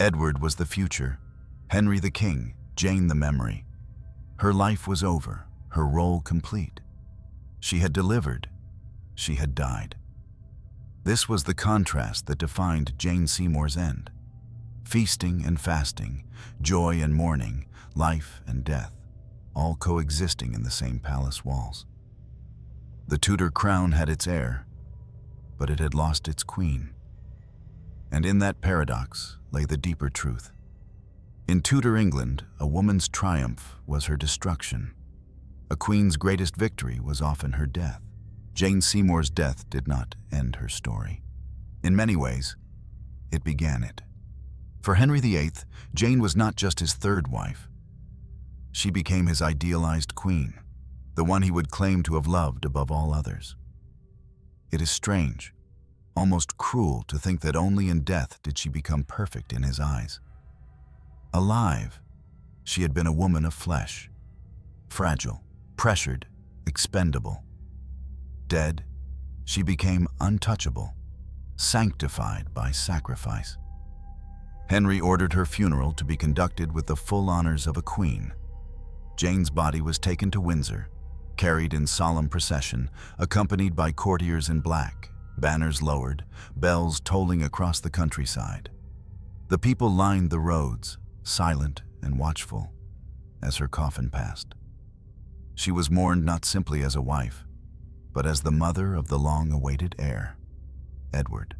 Edward was the future, Henry the king, Jane the memory. Her life was over, her role complete. She had delivered, she had died. This was the contrast that defined Jane Seymour's end. Feasting and fasting, joy and mourning, life and death, all coexisting in the same palace walls. The Tudor crown had its heir, but it had lost its queen. And in that paradox lay the deeper truth. In Tudor England, a woman's triumph was her destruction. A queen's greatest victory was often her death. Jane Seymour's death did not end her story. In many ways, it began it. For Henry VIII, Jane was not just his third wife. She became his idealized queen, the one he would claim to have loved above all others. It is strange, almost cruel, to think that only in death did she become perfect in his eyes. Alive, she had been a woman of flesh, fragile, pressured, expendable. Dead, she became untouchable, sanctified by sacrifice. Henry ordered her funeral to be conducted with the full honors of a queen. Jane's body was taken to Windsor, carried in solemn procession, accompanied by courtiers in black, banners lowered, bells tolling across the countryside. The people lined the roads, silent and watchful, as her coffin passed. She was mourned not simply as a wife, but as the mother of the long-awaited heir, Edward.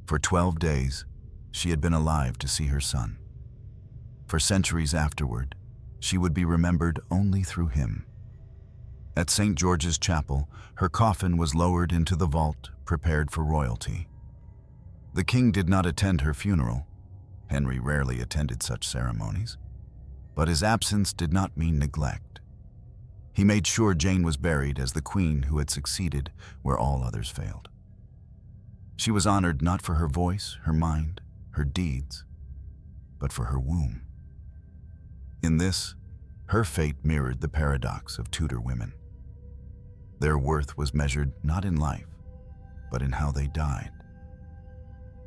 For 12 days, she had been alive to see her son. For centuries afterward, she would be remembered only through him. At St. George's Chapel, her coffin was lowered into the vault prepared for royalty. The king did not attend her funeral. Henry rarely attended such ceremonies. But his absence did not mean neglect. He made sure Jane was buried as the queen who had succeeded where all others failed. She was honored not for her voice, her mind, her deeds, but for her womb. In this, her fate mirrored the paradox of Tudor women. Their worth was measured not in life, but in how they died.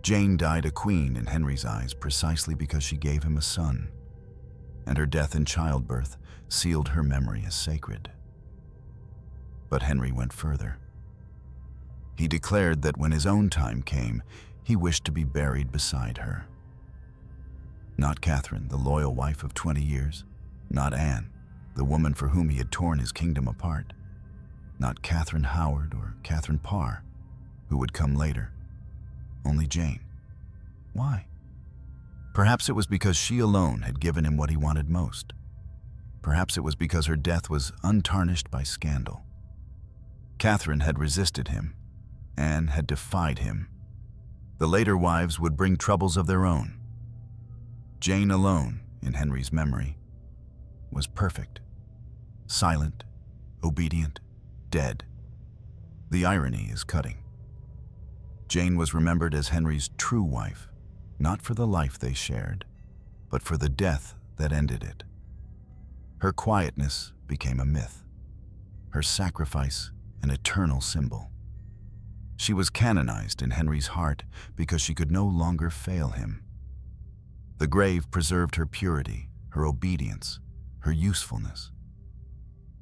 Jane died a queen in Henry's eyes precisely because she gave him a son, and her death in childbirth sealed her memory as sacred. But Henry went further. He declared that when his own time came, he wished to be buried beside her. Not Catherine, the loyal wife of 20 years, not Anne, the woman for whom he had torn his kingdom apart, not Catherine Howard or Catherine Parr, who would come later. Only Jane. Why? Perhaps it was because she alone had given him what he wanted most. Perhaps it was because her death was untarnished by scandal. Catherine had resisted him. Anne had defied him. The later wives would bring troubles of their own. Jane alone, in Henry's memory, was perfect, silent, obedient, dead. The irony is cutting. Jane was remembered as Henry's true wife, not for the life they shared, but for the death that ended it. Her quietness became a myth, her sacrifice an eternal symbol. She was canonized in Henry's heart because she could no longer fail him. The grave preserved her purity, her obedience, her usefulness.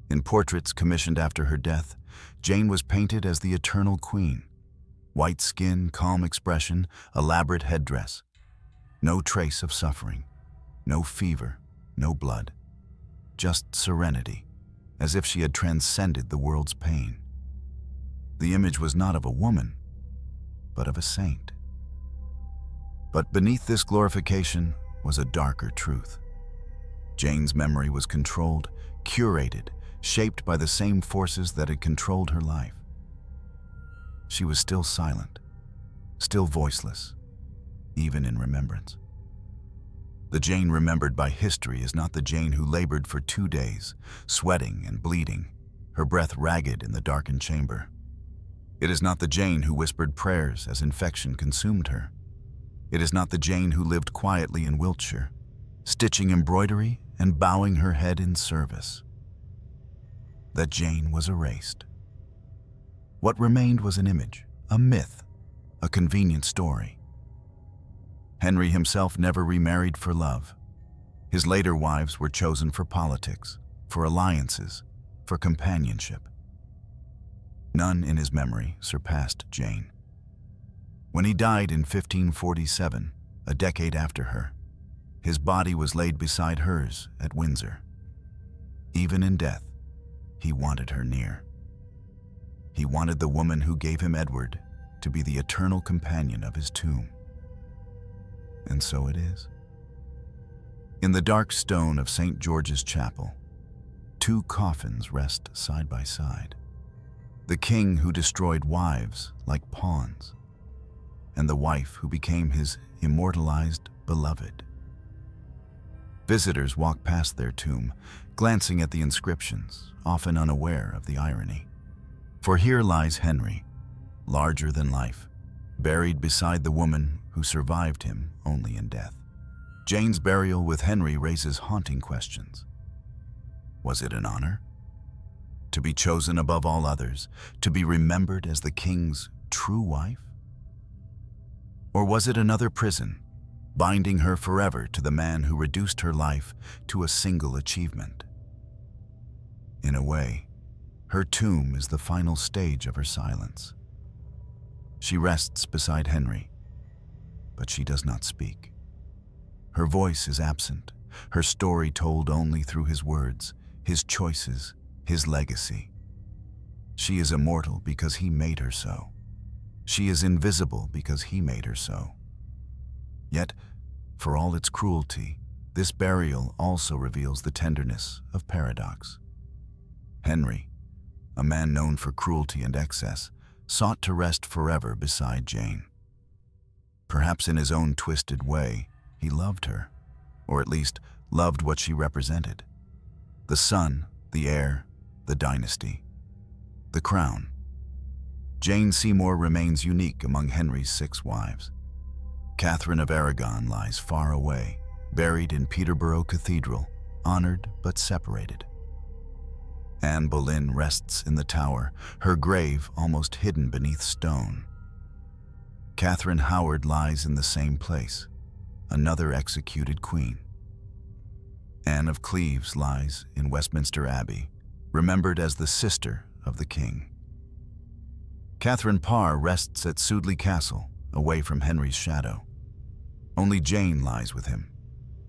In portraits commissioned after her death, Jane was painted as the eternal queen. White skin, calm expression, elaborate headdress. No trace of suffering, no fever, no blood, just serenity, as if she had transcended the world's pain. The image was not of a woman, but of a saint. But beneath this glorification was a darker truth. Jane's memory was controlled, curated, shaped by the same forces that had controlled her life. She was still silent, still voiceless, even in remembrance. The Jane remembered by history is not the Jane who labored for 2 days, sweating and bleeding, her breath ragged in the darkened chamber. It is not the Jane who whispered prayers as infection consumed her. It is not the Jane who lived quietly in Wiltshire, stitching embroidery and bowing her head in service. That Jane was erased. What remained was an image, a myth, a convenient story. Henry himself never remarried for love. His later wives were chosen for politics, for alliances, for companionship. None in his memory surpassed Jane. When he died in 1547, a decade after her, his body was laid beside hers at Windsor. Even in death, he wanted her near. He wanted the woman who gave him Edward to be the eternal companion of his tomb. And so it is. In the dark stone of St. George's Chapel, 2 coffins rest side by side. The king who destroyed wives like pawns, and the wife who became his immortalized beloved. Visitors walk past their tomb, glancing at the inscriptions, often unaware of the irony. For here lies Henry, larger than life, buried beside the woman who survived him only in death. Jane's burial with Henry raises haunting questions. Was it an honor? To be chosen above all others, to be remembered as the king's true wife? Or was it another prison, binding her forever to the man who reduced her life to a single achievement? In a way, her tomb is the final stage of her silence. She rests beside Henry, but she does not speak. Her voice is absent, her story told only through his words, his choices, his legacy. She is immortal because he made her so. She is invisible because he made her so. Yet, for all its cruelty, this burial also reveals the tenderness of paradox. Henry, a man known for cruelty and excess, sought to rest forever beside Jane. Perhaps in his own twisted way, he loved her, or at least loved what she represented. The son, the heir, the dynasty, the crown. Jane Seymour remains unique among Henry's 6 wives. Catherine of Aragon lies far away, buried in Peterborough Cathedral, honored but separated. Anne Boleyn rests in the Tower, her grave almost hidden beneath stone. Catherine Howard lies in the same place, another executed queen. Anne of Cleves lies in Westminster Abbey, remembered as the sister of the king. Catherine Parr rests at Sudeley Castle, away from Henry's shadow. Only Jane lies with him,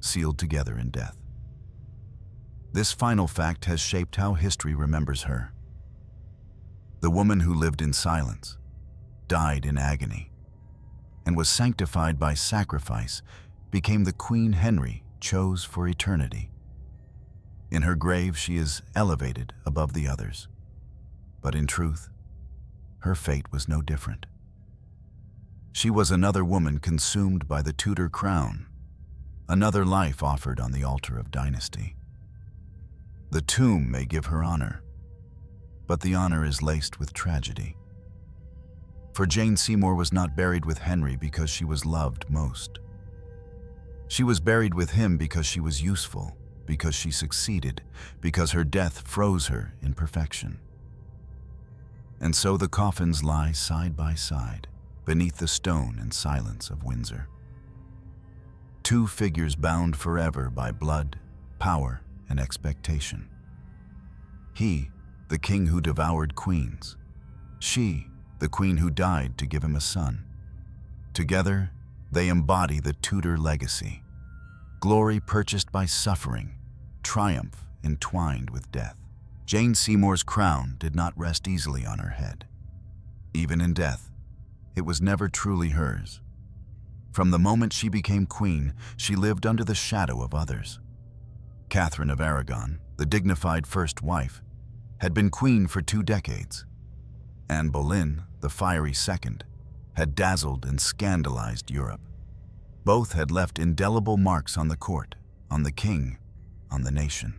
sealed together in death. This final fact has shaped how history remembers her. The woman who lived in silence, died in agony, and was sanctified by sacrifice, became the Queen Henry chose for eternity. In her grave, she is elevated above the others. But in truth, her fate was no different. She was another woman consumed by the Tudor crown, another life offered on the altar of dynasty. The tomb may give her honor, but the honor is laced with tragedy. For Jane Seymour was not buried with Henry because she was loved most. She was buried with him because she was useful, because she succeeded, because her death froze her in perfection. And so the coffins lie side by side, beneath the stone and silence of Windsor. 2 figures bound forever by blood, power, and expectation. He, the king who devoured queens. She, the queen who died to give him a son. Together, they embody the Tudor legacy. Glory purchased by suffering, triumph entwined with death. Jane Seymour's crown did not rest easily on her head. Even in death, it was never truly hers. From the moment she became queen, she lived under the shadow of others. Catherine of Aragon, the dignified first wife, had been queen for 2 decades. Anne Boleyn, the fiery second, had dazzled and scandalized Europe. Both had left indelible marks on the court, on the king, on the nation.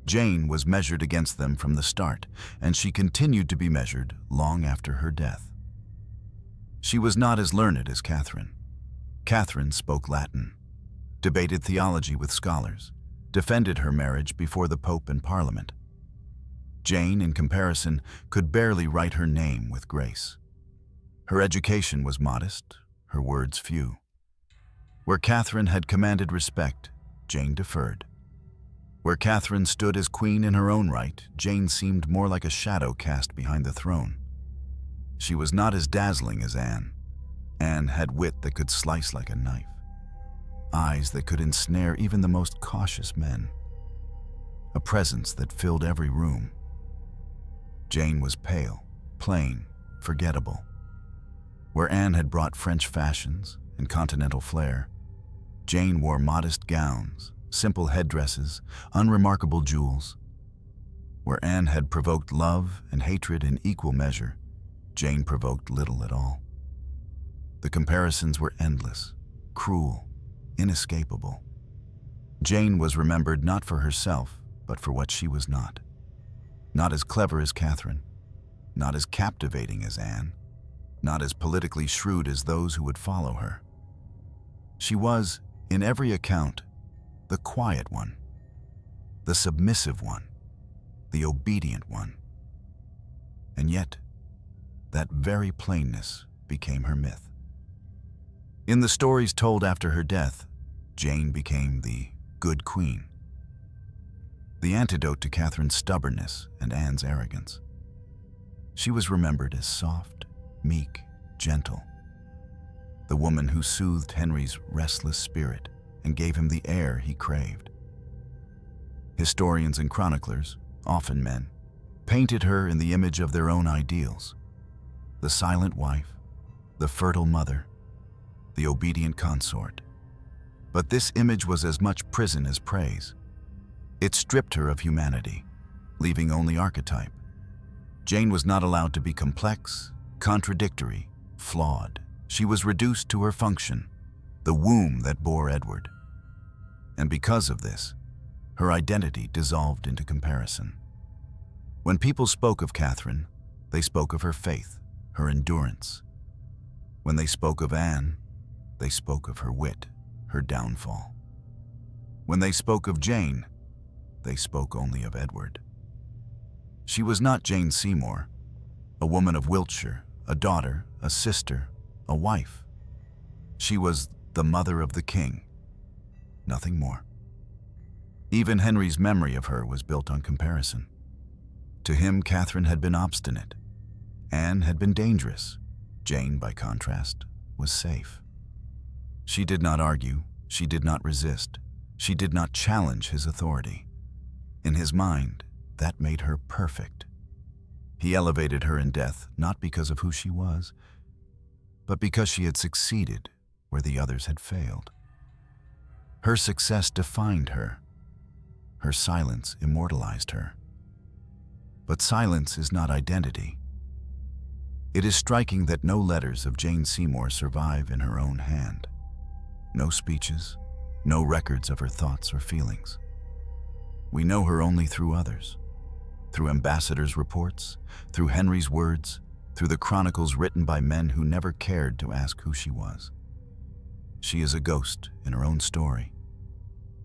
Jane was measured against them from the start, and she continued to be measured long after her death. She was not as learned as Catherine. Catherine spoke Latin, debated theology with scholars, defended her marriage before the Pope and Parliament. Jane, in comparison, could barely write her name with grace. Her education was modest, her words few. Where Catherine had commanded respect, Jane deferred. Where Catherine stood as queen in her own right, Jane seemed more like a shadow cast behind the throne. She was not as dazzling as Anne. Anne had wit that could slice like a knife, eyes that could ensnare even the most cautious men, a presence that filled every room. Jane was pale, plain, forgettable. Where Anne had brought French fashions and continental flair, Jane wore modest gowns, simple headdresses, unremarkable jewels. Where Anne had provoked love and hatred in equal measure, Jane provoked little at all. The comparisons were endless, cruel, inescapable. Jane was remembered not for herself, but for what she was not. Not as clever as Catherine, not as captivating as Anne, not as politically shrewd as those who would follow her. She was, in every account, the quiet one, the submissive one, the obedient one. And yet, that very plainness became her myth. In the stories told after her death, Jane became the good queen, the antidote to Catherine's stubbornness and Anne's arrogance. She was remembered as soft, meek, gentle, the woman who soothed Henry's restless spirit and gave him the air he craved. Historians and chroniclers, often men, painted her in the image of their own ideals: the silent wife, the fertile mother, the obedient consort. But this image was as much prison as praise. It stripped her of humanity, leaving only archetype. Jane was not allowed to be complex, contradictory, flawed. She was reduced to her function, the womb that bore Edward. And because of this, her identity dissolved into comparison. When people spoke of Catherine, they spoke of her faith, her endurance. When they spoke of Anne, they spoke of her wit, her downfall. When they spoke of Jane, they spoke only of Edward. She was not Jane Seymour, a woman of Wiltshire, a daughter, a sister, a wife. She was the mother of the king, nothing more. Even Henry's memory of her was built on comparison. To him, Catherine had been obstinate. Anne had been dangerous. Jane, by contrast, was safe. She did not argue. She did not resist. She did not challenge his authority. In his mind, that made her perfect. He elevated her in death not because of who she was, but because she had succeeded where the others had failed. Her success defined her. Her silence immortalized her. But silence is not identity. It is striking that no letters of Jane Seymour survive in her own hand. No speeches, no records of her thoughts or feelings. We know her only through others, through ambassadors' reports, through Henry's words, through the chronicles written by men who never cared to ask who she was. She is a ghost in her own story,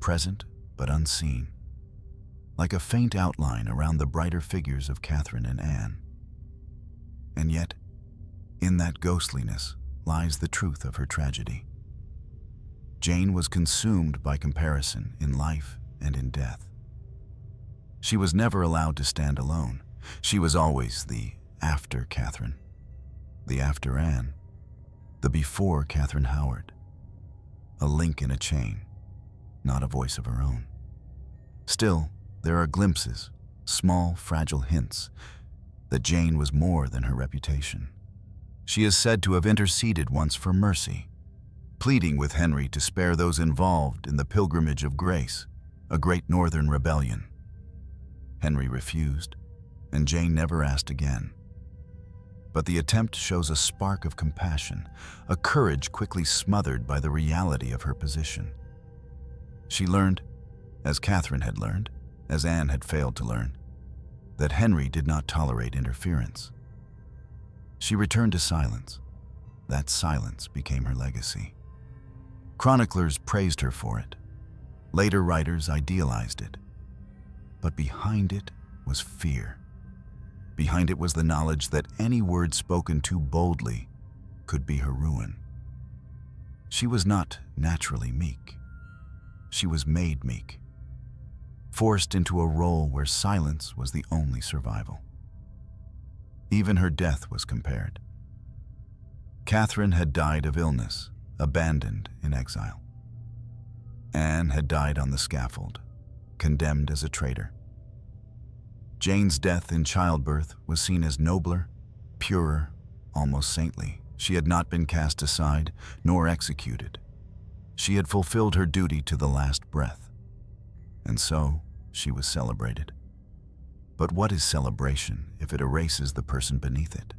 present but unseen, like a faint outline around the brighter figures of Catherine and Anne. And yet, in that ghostliness lies the truth of her tragedy. Jane was consumed by comparison in life and in death. She was never allowed to stand alone. She was always the after Catherine, the after Anne, the before Catherine Howard, a link in a chain, not a voice of her own. Still, there are glimpses, small, fragile hints that Jane was more than her reputation. She is said to have interceded once for mercy, pleading with Henry to spare those involved in the Pilgrimage of Grace, a great northern rebellion. Henry refused, and Jane never asked again. But the attempt shows a spark of compassion, a courage quickly smothered by the reality of her position. She learned, as Catherine had learned, as Anne had failed to learn, that Henry did not tolerate interference. She returned to silence. That silence became her legacy. Chroniclers praised her for it. Later writers idealized it. But behind it was fear. Behind it was the knowledge that any word spoken too boldly could be her ruin. She was not naturally meek. She was made meek, forced into a role where silence was the only survival. Even her death was compared. Catherine had died of illness, abandoned in exile. Anne had died on the scaffold, condemned as a traitor. Jane's death in childbirth was seen as nobler, purer, almost saintly. She had not been cast aside, nor executed. She had fulfilled her duty to the last breath, and so she was celebrated. But what is celebration if it erases the person beneath it?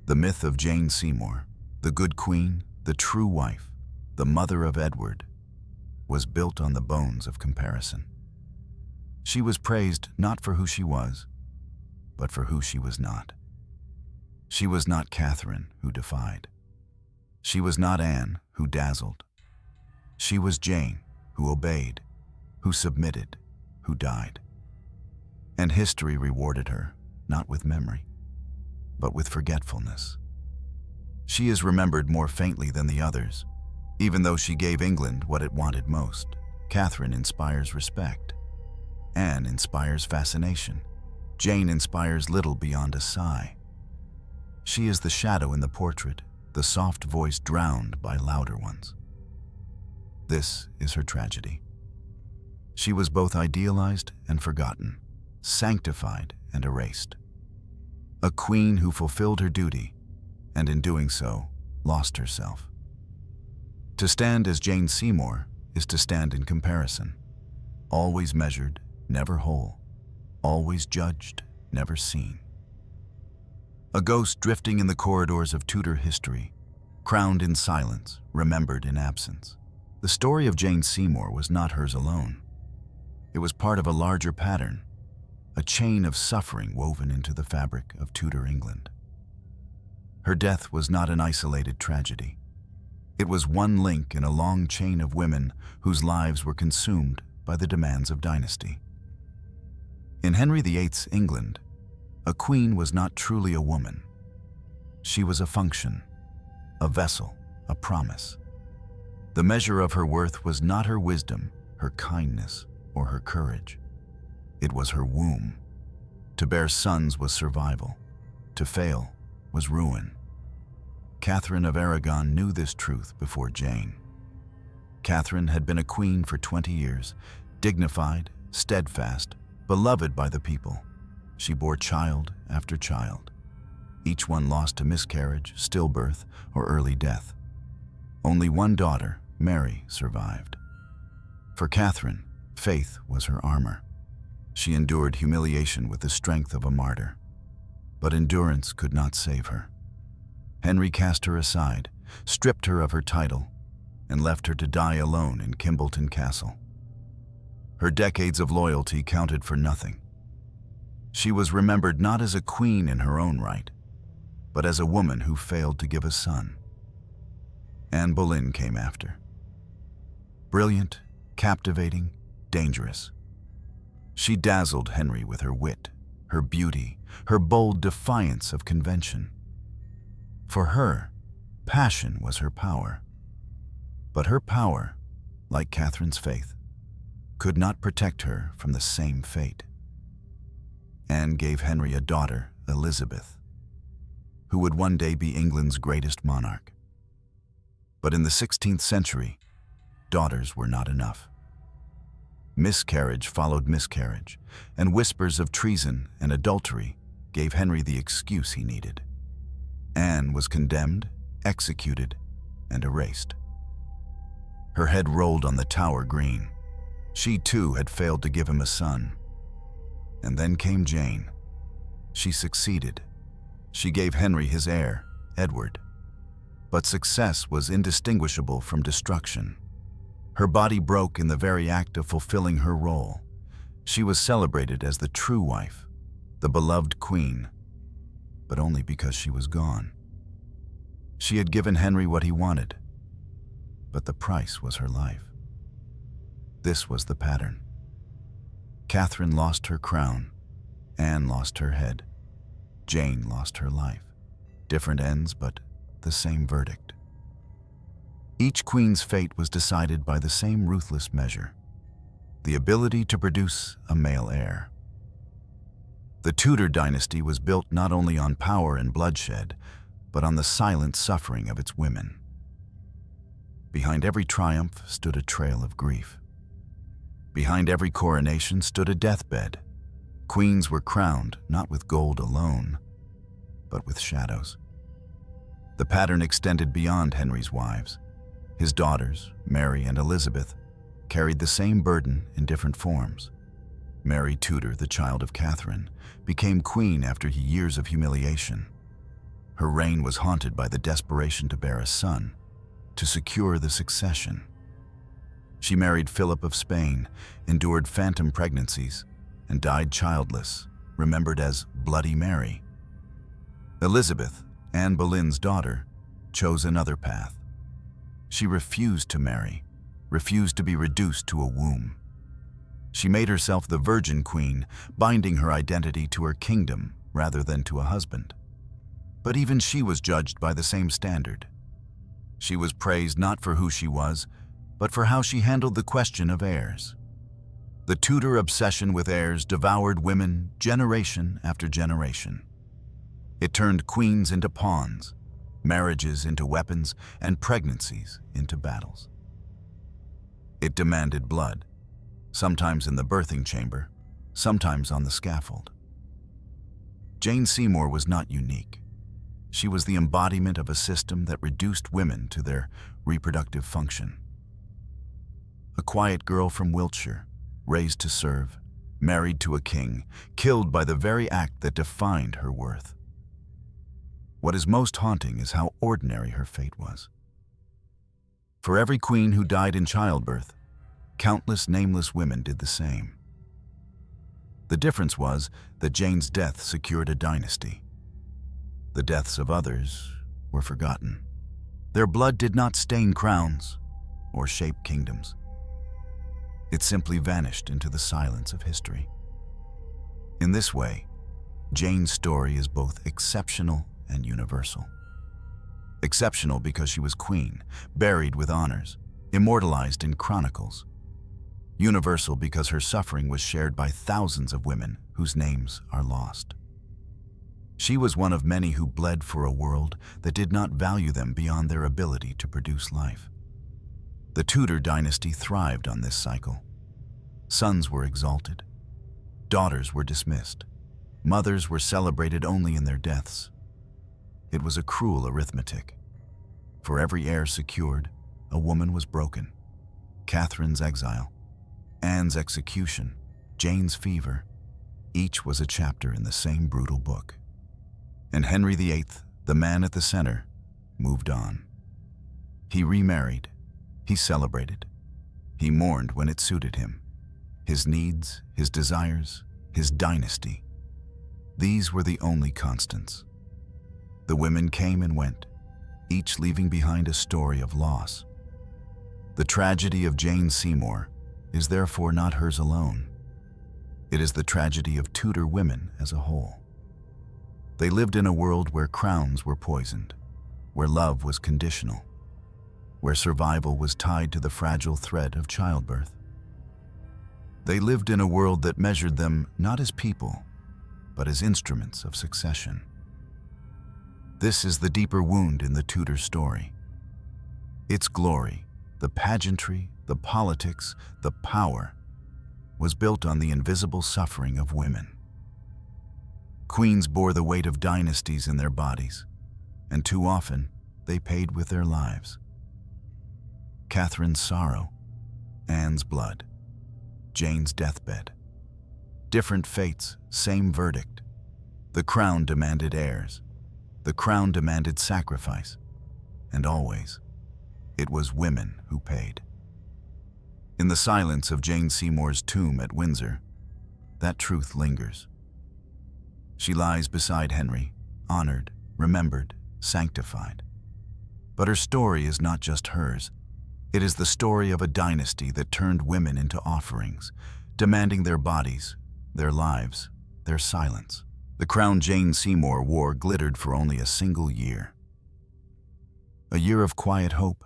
The myth of Jane Seymour, the good queen, the true wife, the mother of Edward, was built on the bones of comparison. She was praised not for who she was, but for who she was not. She was not Catherine, who defied. She was not Anne, who dazzled. She was Jane, who obeyed, who submitted, who died. And history rewarded her, not with memory, but with forgetfulness. She is remembered more faintly than the others. Even though she gave England what it wanted most, Catherine inspires respect. Anne inspires fascination. Jane inspires little beyond a sigh. She is the shadow in the portrait, the soft voice drowned by louder ones. This is her tragedy. She was both idealized and forgotten, sanctified and erased. A queen who fulfilled her duty, and in doing so, lost herself. To stand as Jane Seymour is to stand in comparison, always measured, never whole, always judged, never seen. A ghost drifting in the corridors of Tudor history, crowned in silence, remembered in absence. The story of Jane Seymour was not hers alone. It was part of a larger pattern, a chain of suffering woven into the fabric of Tudor England. Her death was not an isolated tragedy. It was one link in a long chain of women whose lives were consumed by the demands of dynasty. In Henry VIII's England, a queen was not truly a woman. She was a function, a vessel, a promise. The measure of her worth was not her wisdom, her kindness, or her courage. It was her womb. To bear sons was survival. To fail was ruin. Catherine of Aragon knew this truth before Jane. Catherine had been a queen for 20 years, dignified, steadfast, beloved by the people. She bore child after child, each one lost to miscarriage, stillbirth, or early death. Only one daughter, Mary, survived. For Catherine, faith was her armor. She endured humiliation with the strength of a martyr. But endurance could not save her. Henry cast her aside, stripped her of her title, and left her to die alone in Kimbleton Castle. Her decades of loyalty counted for nothing. She was remembered not as a queen in her own right, but as a woman who failed to give a son. Anne Boleyn came after. Brilliant, captivating, dangerous. She dazzled Henry with her wit, her beauty, her bold defiance of convention. For her, passion was her power. But her power, like Catherine's faith, could not protect her from the same fate. Anne gave Henry a daughter, Elizabeth, who would one day be England's greatest monarch. But in the 16th century, daughters were not enough. Miscarriage followed miscarriage, and whispers of treason and adultery gave Henry the excuse he needed. Anne was condemned, executed, and erased. Her head rolled on the Tower Green. She too had failed to give him a son. And then came Jane. She succeeded. She gave Henry his heir, Edward. But success was indistinguishable from destruction. Her body broke in the very act of fulfilling her role. She was celebrated as the true wife, the beloved queen, but only because she was gone. She had given Henry what he wanted, but the price was her life. This was the pattern. Catherine lost her crown, Anne lost her head, Jane lost her life. Different ends, but the same verdict. Each queen's fate was decided by the same ruthless measure: the ability to produce a male heir. The Tudor dynasty was built not only on power and bloodshed, but on the silent suffering of its women. Behind every triumph stood a trail of grief. Behind every coronation stood a deathbed. Queens were crowned not with gold alone, but with shadows. The pattern extended beyond Henry's wives. His daughters, Mary and Elizabeth, carried the same burden in different forms. Mary Tudor, the child of Catherine, became queen after years of humiliation. Her reign was haunted by the desperation to bear a son, to secure the succession. She married Philip of Spain, endured phantom pregnancies, and died childless, remembered as Bloody Mary. Elizabeth, Anne Boleyn's daughter, chose another path. She refused to marry, refused to be reduced to a womb. She made herself the Virgin Queen, binding her identity to her kingdom rather than to a husband. But even she was judged by the same standard. She was praised not for who she was, but for how she handled the question of heirs. The Tudor obsession with heirs devoured women generation after generation. It turned queens into pawns, marriages into weapons, and pregnancies into battles. It demanded blood, sometimes in the birthing chamber, sometimes on the scaffold. Jane Seymour was not unique. She was the embodiment of a system that reduced women to their reproductive function. A quiet girl from Wiltshire, raised to serve, married to a king, killed by the very act that defined her worth. What is most haunting is how ordinary her fate was. For every queen who died in childbirth, countless nameless women did the same. The difference was that Jane's death secured a dynasty. The deaths of others were forgotten. Their blood did not stain crowns or shape kingdoms. It simply vanished into the silence of history. In this way, Jane's story is both exceptional and universal. Exceptional because she was queen, buried with honors, immortalized in chronicles. Universal because her suffering was shared by thousands of women whose names are lost. She was one of many who bled for a world that did not value them beyond their ability to produce life. The Tudor dynasty thrived on this cycle. Sons were exalted. Daughters were dismissed. Mothers were celebrated only in their deaths. It was a cruel arithmetic. For every heir secured, a woman was broken. Catherine's exile, Anne's execution, Jane's fever, each was a chapter in the same brutal book. And Henry VIII, the man at the center, moved on. He remarried. He celebrated. He mourned when it suited him. His needs, his desires, his dynasty. These were the only constants. The women came and went, each leaving behind a story of loss. The tragedy of Jane Seymour is therefore not hers alone. It is the tragedy of Tudor women as a whole. They lived in a world where crowns were poisoned, where love was conditional, where survival was tied to the fragile thread of childbirth. They lived in a world that measured them not as people, but as instruments of succession. This is the deeper wound in the Tudor story. Its glory, the pageantry, the politics, the power, was built on the invisible suffering of women. Queens bore the weight of dynasties in their bodies, and too often they paid with their lives. Catherine's sorrow, Anne's blood, Jane's deathbed. Different fates, same verdict. The crown demanded heirs. The crown demanded sacrifice. And always, it was women who paid. In the silence of Jane Seymour's tomb at Windsor, that truth lingers. She lies beside Henry, honored, remembered, sanctified. But her story is not just hers. It is the story of a dynasty that turned women into offerings, demanding their bodies, their lives, their silence. The crown Jane Seymour wore glittered for only a single year. A year of quiet hope,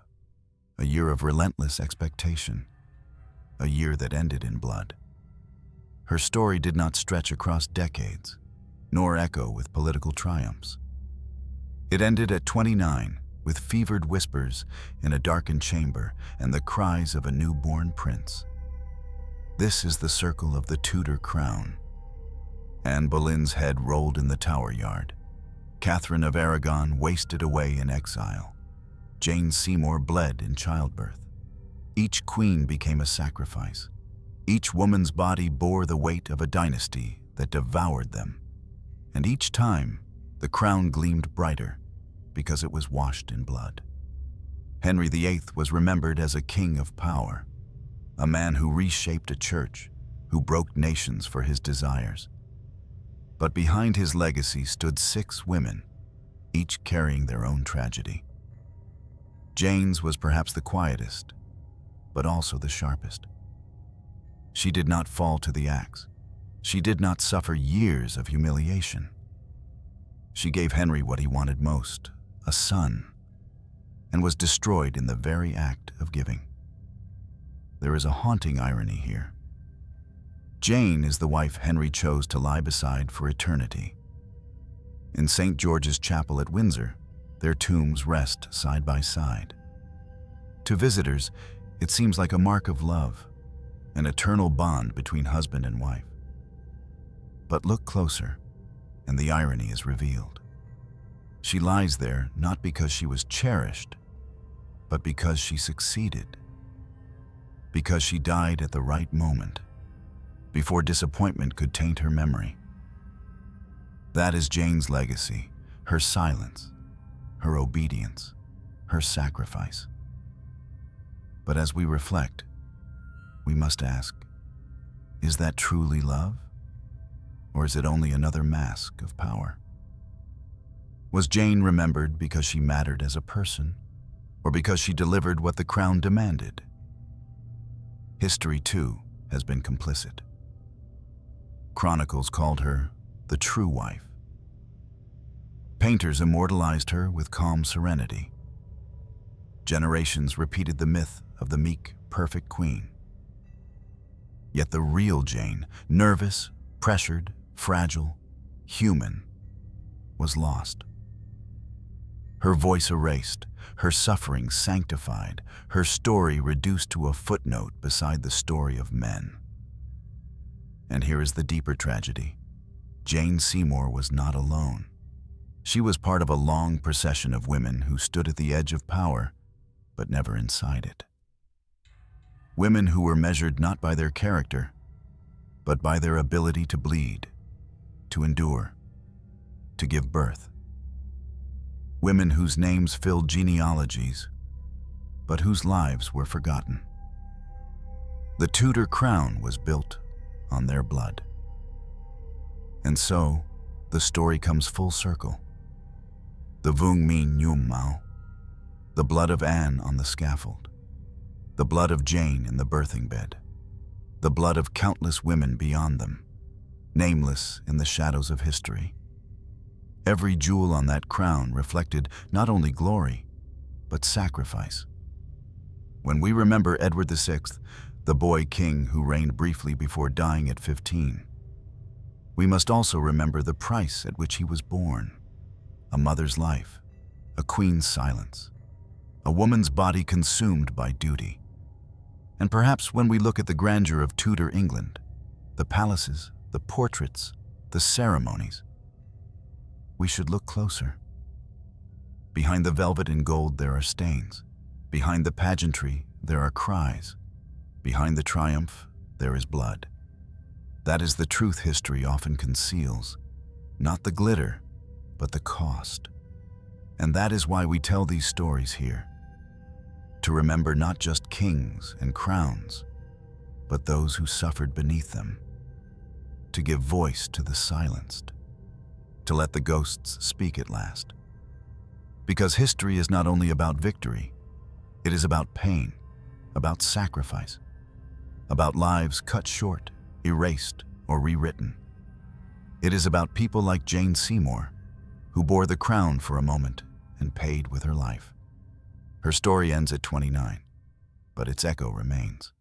a year of relentless expectation, a year that ended in blood. Her story did not stretch across decades, nor echo with political triumphs. It ended at 29, with fevered whispers in a darkened chamber and the cries of a newborn prince. This is the circle of the Tudor crown. Anne Boleyn's head rolled in the Tower Yard. Catherine of Aragon wasted away in exile. Jane Seymour bled in childbirth. Each queen became a sacrifice. Each woman's body bore the weight of a dynasty that devoured them. And each time, the crown gleamed brighter because it was washed in blood. Henry VIII was remembered as a king of power, a man who reshaped a church, who broke nations for his desires. But behind his legacy stood 6 women, each carrying their own tragedy. Jane's was perhaps the quietest, but also the sharpest. She did not fall to the axe. She did not suffer years of humiliation. She gave Henry what he wanted most, a son, and was destroyed in the very act of giving. There is a haunting irony here. Jane is the wife Henry chose to lie beside for eternity. In St. George's Chapel at Windsor, their tombs rest side by side. To visitors, it seems like a mark of love, an eternal bond between husband and wife. But look closer, and the irony is revealed. She lies there not because she was cherished, but because she succeeded. Because she died at the right moment, before disappointment could taint her memory. That is Jane's legacy, her silence, her obedience, her sacrifice. But as we reflect, we must ask, is that truly love? Or is it only another mask of power? Was Jane remembered because she mattered as a person, or because she delivered what the crown demanded? History, too, has been complicit. Chronicles called her the true wife. Painters immortalized her with calm serenity. Generations repeated the myth of the meek, perfect queen. Yet the real Jane, nervous, pressured, fragile, human, was lost. Her voice erased, her suffering sanctified, her story reduced to a footnote beside the story of men. And here is the deeper tragedy. Jane Seymour was not alone. She was part of a long procession of women who stood at the edge of power, but never inside it. Women who were measured not by their character, but by their ability to bleed, to endure, to give birth. Women whose names filled genealogies, but whose lives were forgotten. The Tudor crown was built on their blood. And so, the story comes full circle. The Vung Min Nhum Mao, the blood of Anne on the scaffold, the blood of Jane in the birthing bed, the blood of countless women beyond them, nameless in the shadows of history. Every jewel on that crown reflected not only glory, but sacrifice. When we remember Edward VI, the boy king who reigned briefly before dying at 15, we must also remember the price at which he was born: a mother's life, a queen's silence, a woman's body consumed by duty. And perhaps when we look at the grandeur of Tudor England, the palaces, the portraits, the ceremonies, we should look closer. Behind the velvet and gold there are stains. Behind the pageantry there are cries. Behind the triumph there is blood. That is the truth history often conceals. Not the glitter, but the cost. And that is why we tell these stories here. To remember not just kings and crowns, but those who suffered beneath them. To give voice to the silenced. To let the ghosts speak at last. Because history is not only about victory, it is about pain, about sacrifice, about lives cut short, erased, or rewritten. It is about people like Jane Seymour, who bore the crown for a moment and paid with her life. Her story ends at 29, but its echo remains.